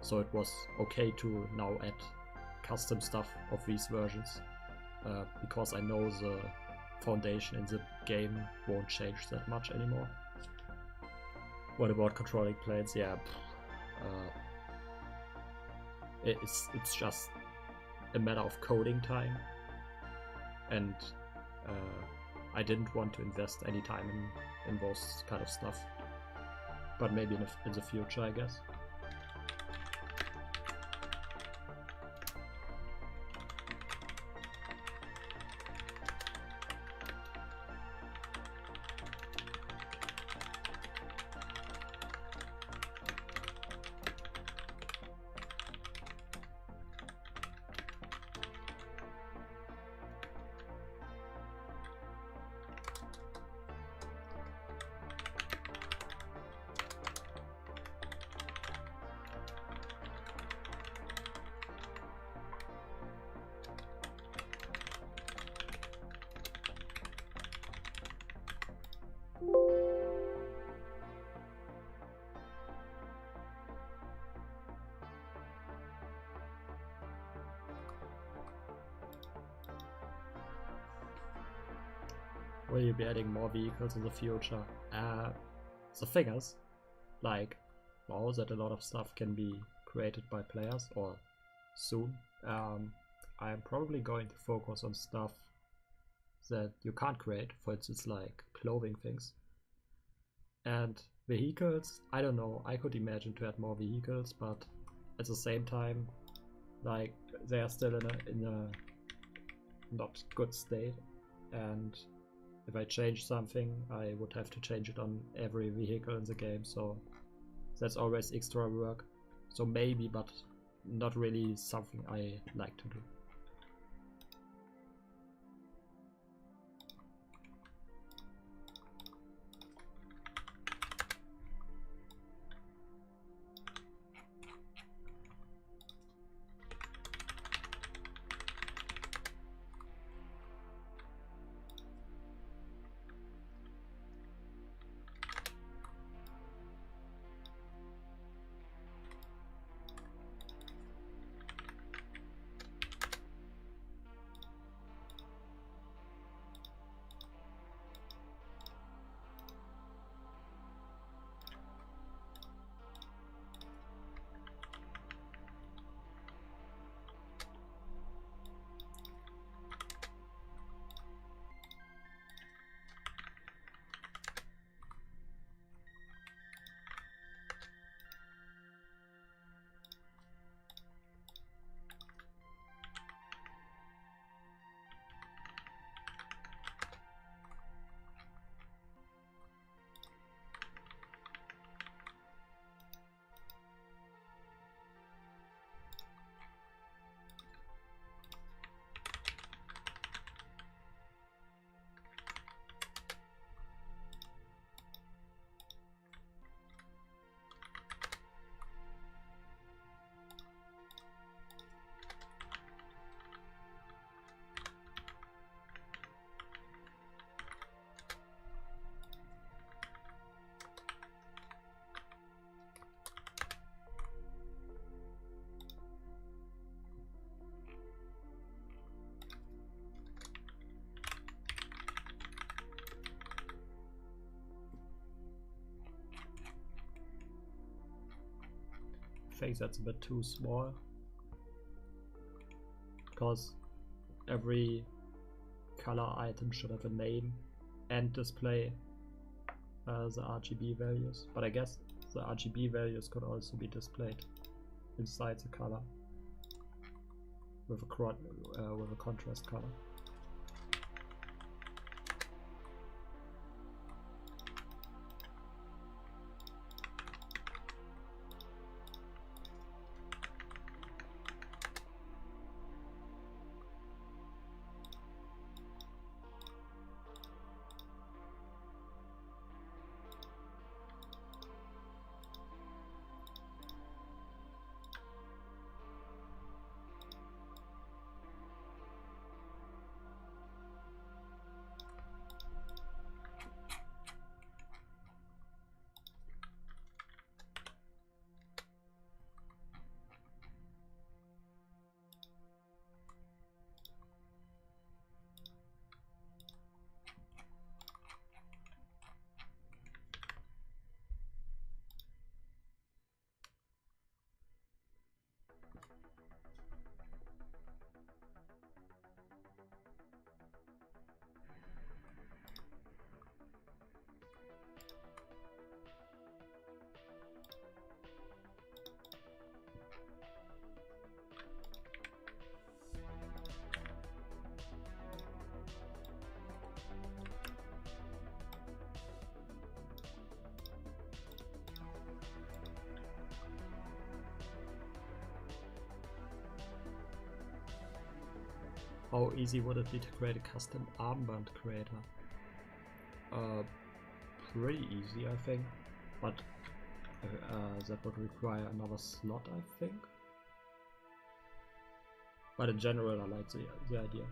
Speaker 1: So it was okay to now add custom stuff of these versions, because I know the foundation in the game won't change that much anymore. What about controlling planes? Yeah, it's just a matter of coding time, and I didn't want to invest any time in those kind of stuff, but maybe in the future, I guess. Will you be adding more vehicles in the future? The thing is, like, wow, that a lot of stuff can be created by players, or soon. I'm probably going to focus on stuff that you can't create, for instance, like clothing things. And vehicles, I don't know, I could imagine to add more vehicles, but at the same time, like, they are still in a not good state, and if I change something, I would have to change it on every vehicle in the game, so that's always extra work. So maybe, but not really something I like to do. I think that's a bit too small, because every color item should have a name and display the RGB values, but I guess the RGB values could also be displayed inside the color. with a contrast color. How easy would it be to create a custom armband creator? Pretty easy, I think, but that would require another slot, I think. But in general, I like the idea.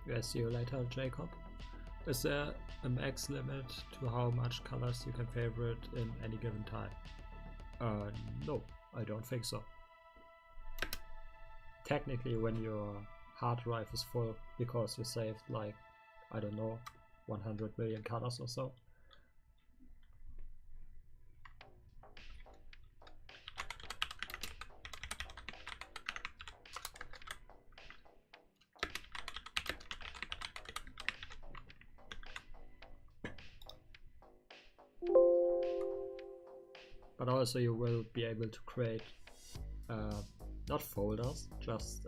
Speaker 1: Yeah, see you later, Jacob. Is there a max limit to how much colors you can favorite in any given time? No, I don't think so. Technically, when your hard drive is full because you saved like, I don't know, 100 million colors or so. But also you will be able to create not folders, just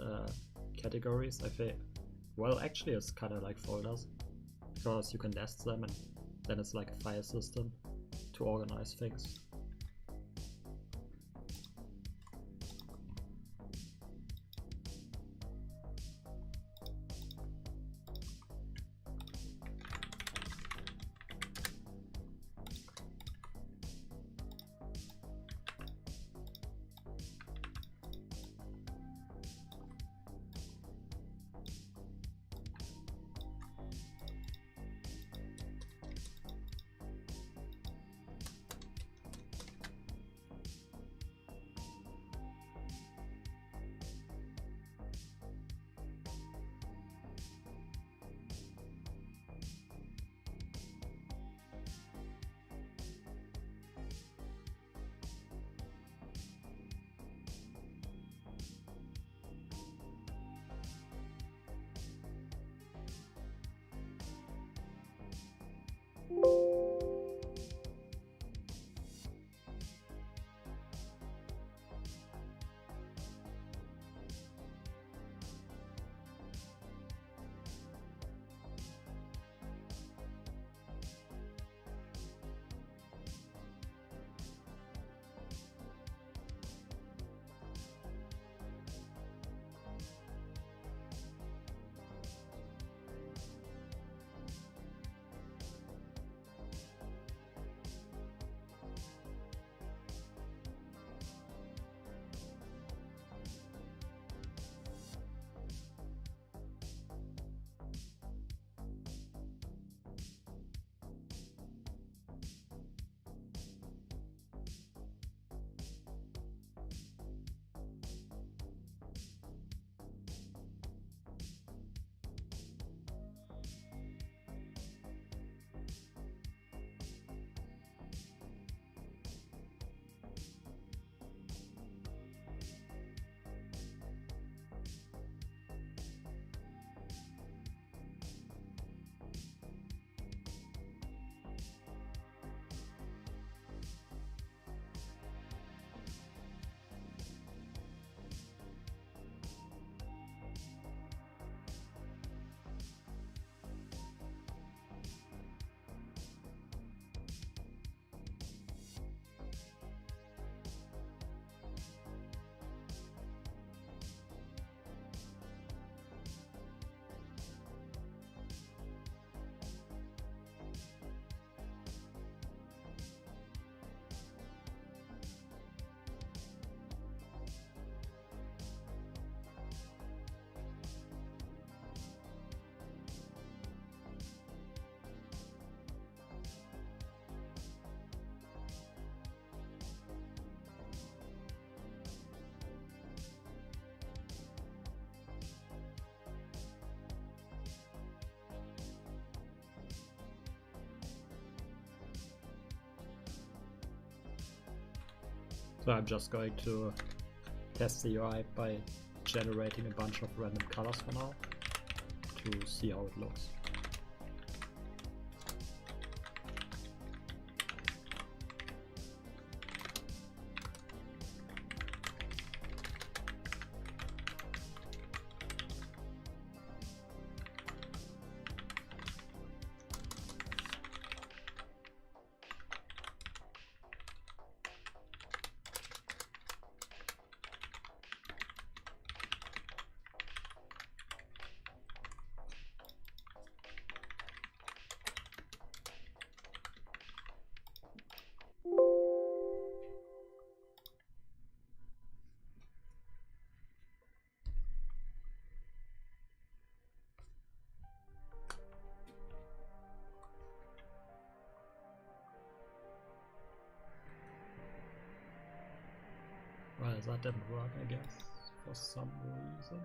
Speaker 1: categories. I think. Well, actually, it's kind of like folders because you can nest them, and then it's like a file system to organize things. So I'm just going to test the UI by generating a bunch of random colors for now to see how it looks. Well, that didn't work, I guess, for some reason.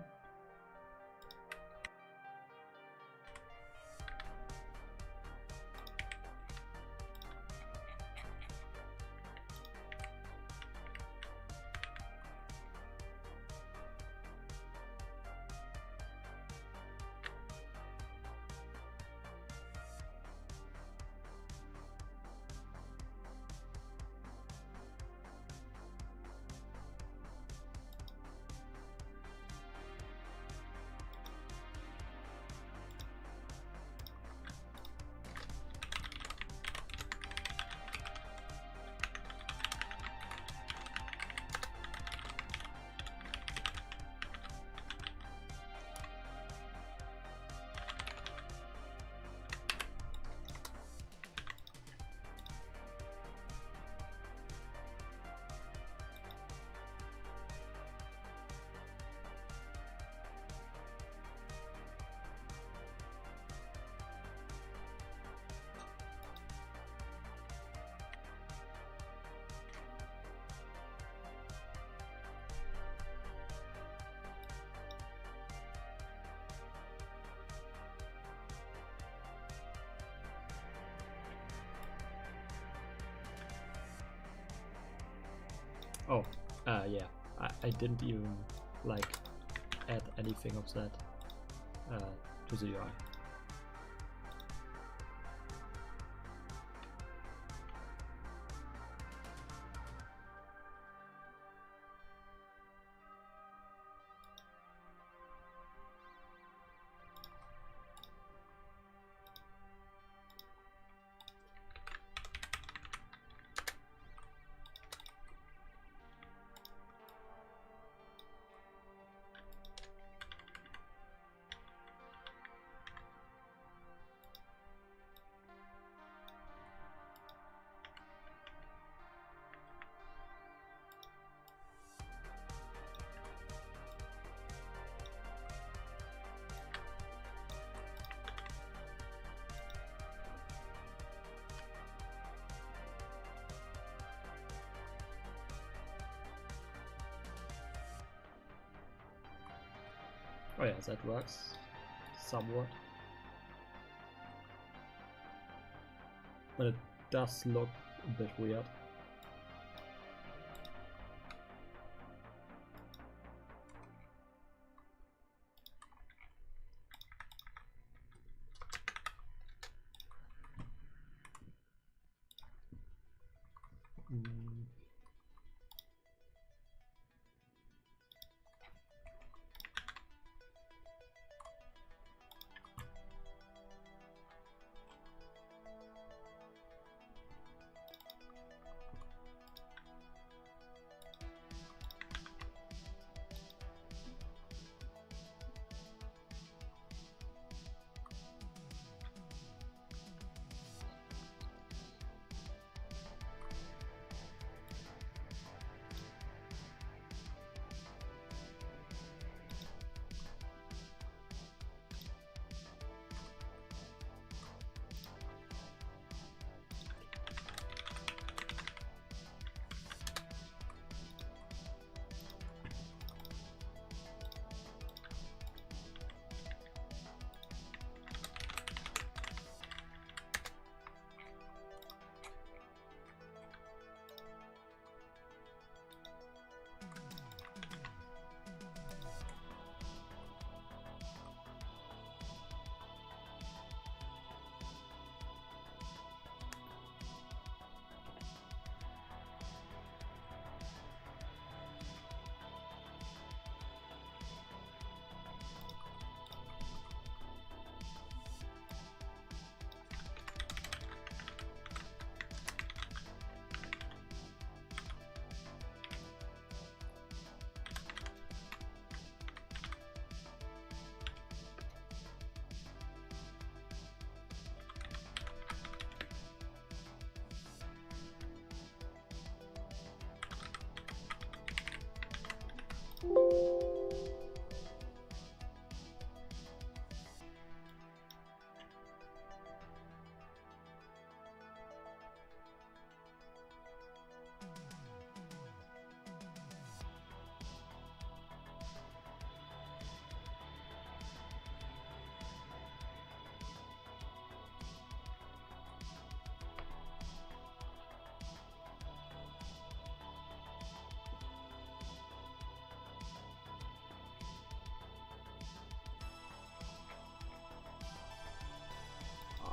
Speaker 1: Oh, yeah. I didn't even like add anything of that to the UI. Oh yeah, that works somewhat. But it does look a bit weird. Mm.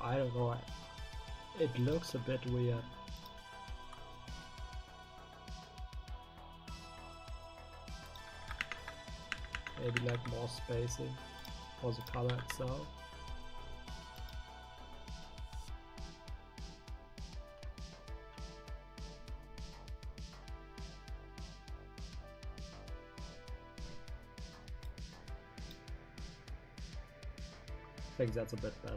Speaker 1: I don't know. It looks a bit weird. Maybe like more spacing for the color itself. I think that's a bit better.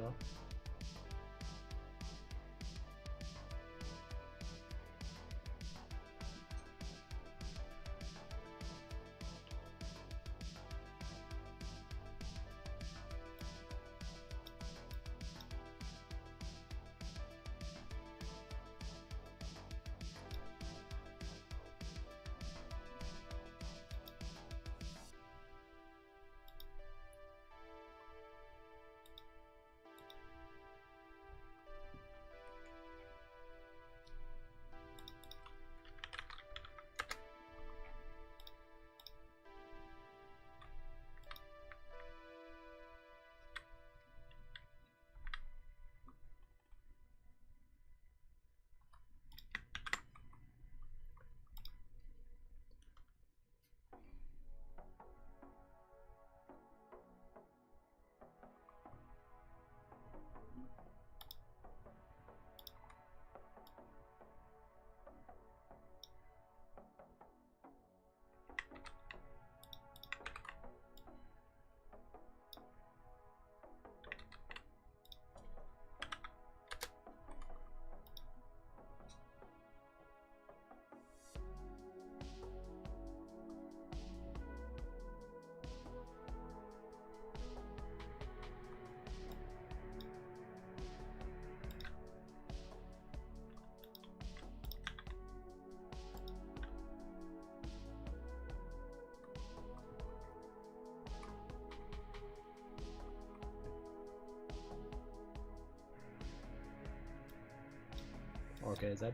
Speaker 1: Okay, that...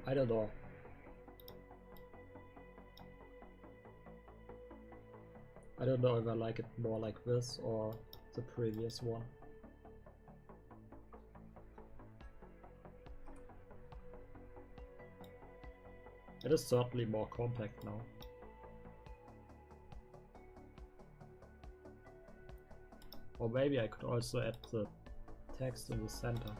Speaker 1: I don't know. I don't know if I like it more like this or the previous one. It is certainly more compact now. Or maybe I could also add the text in the center.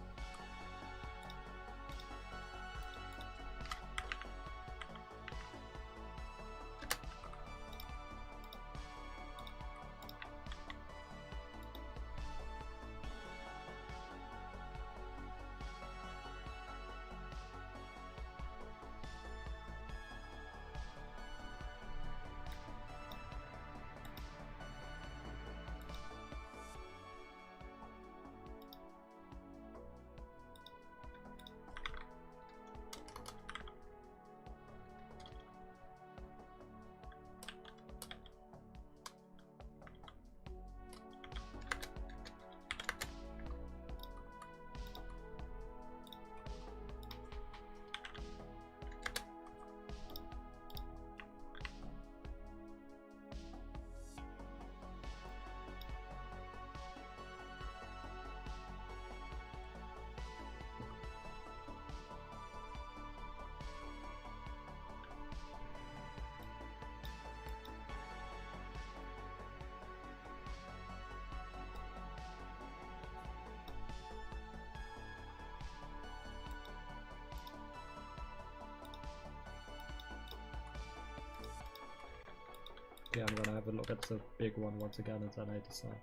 Speaker 1: Yeah, I'm gonna have a look at the big one once again and then I decide.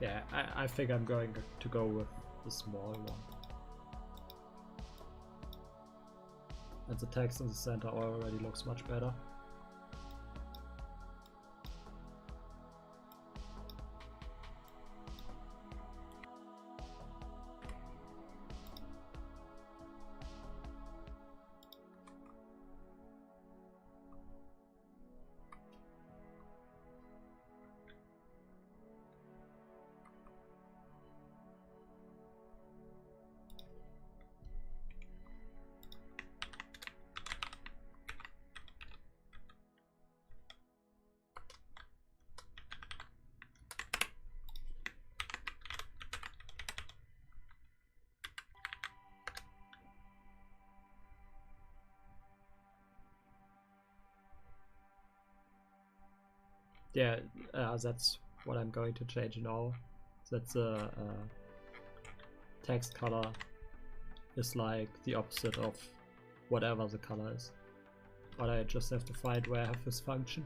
Speaker 1: Yeah, I think I'm going to go with the small one. And the text in the center already looks much better. Yeah, that's what I'm going to change now. That's text color is like the opposite of whatever the color is. But I just have to find where I have this function.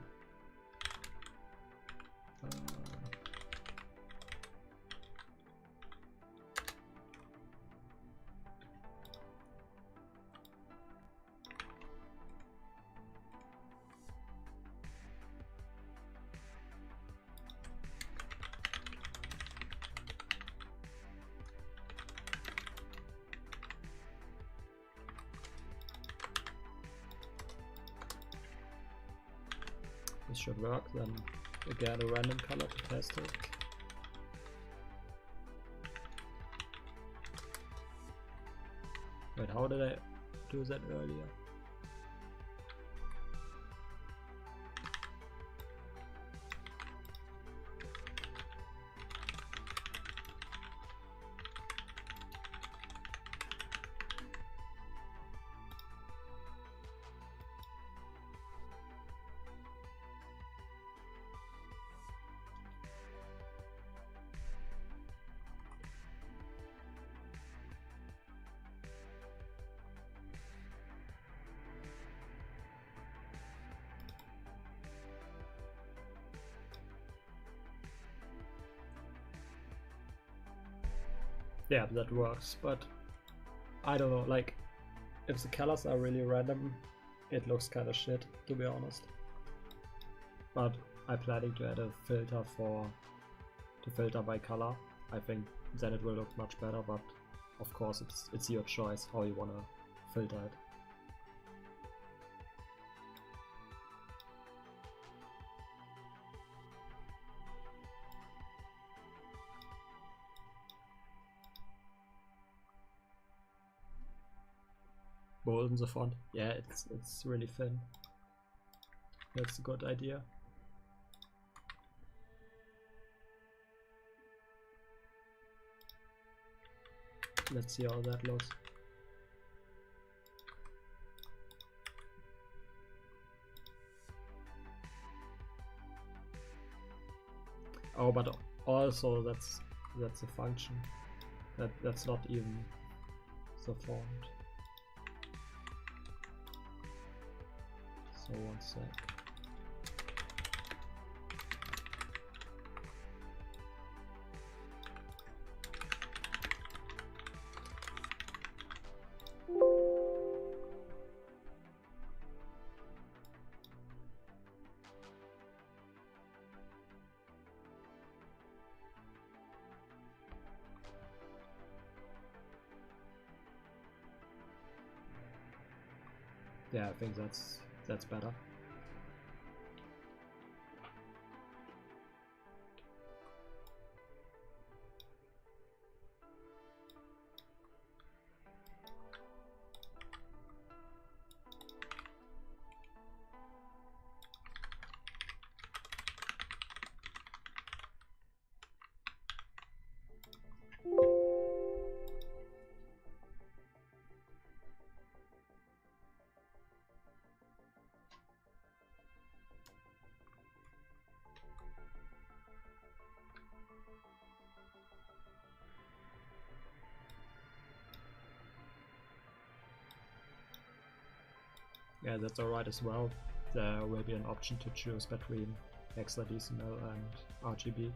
Speaker 1: This should work, then again a random color to test it. Wait, how did I do that earlier? Yeah, that works, but I don't know, like, if the colors are really random, it looks kind of shit, to be honest. But I'm planning to add a filter to filter by color. I think then it will look much better, but of course it's your choice how you wanna filter it. Bolden the font. Yeah, it's really thin. That's a good idea. Let's see how that looks. Oh, but also that's a function. That's not even the font. So one sec. Yeah, I think that's better. Yeah, that's alright as well. There will be an option to choose between hexadecimal and RGB.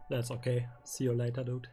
Speaker 1: That's okay. See you later, dude.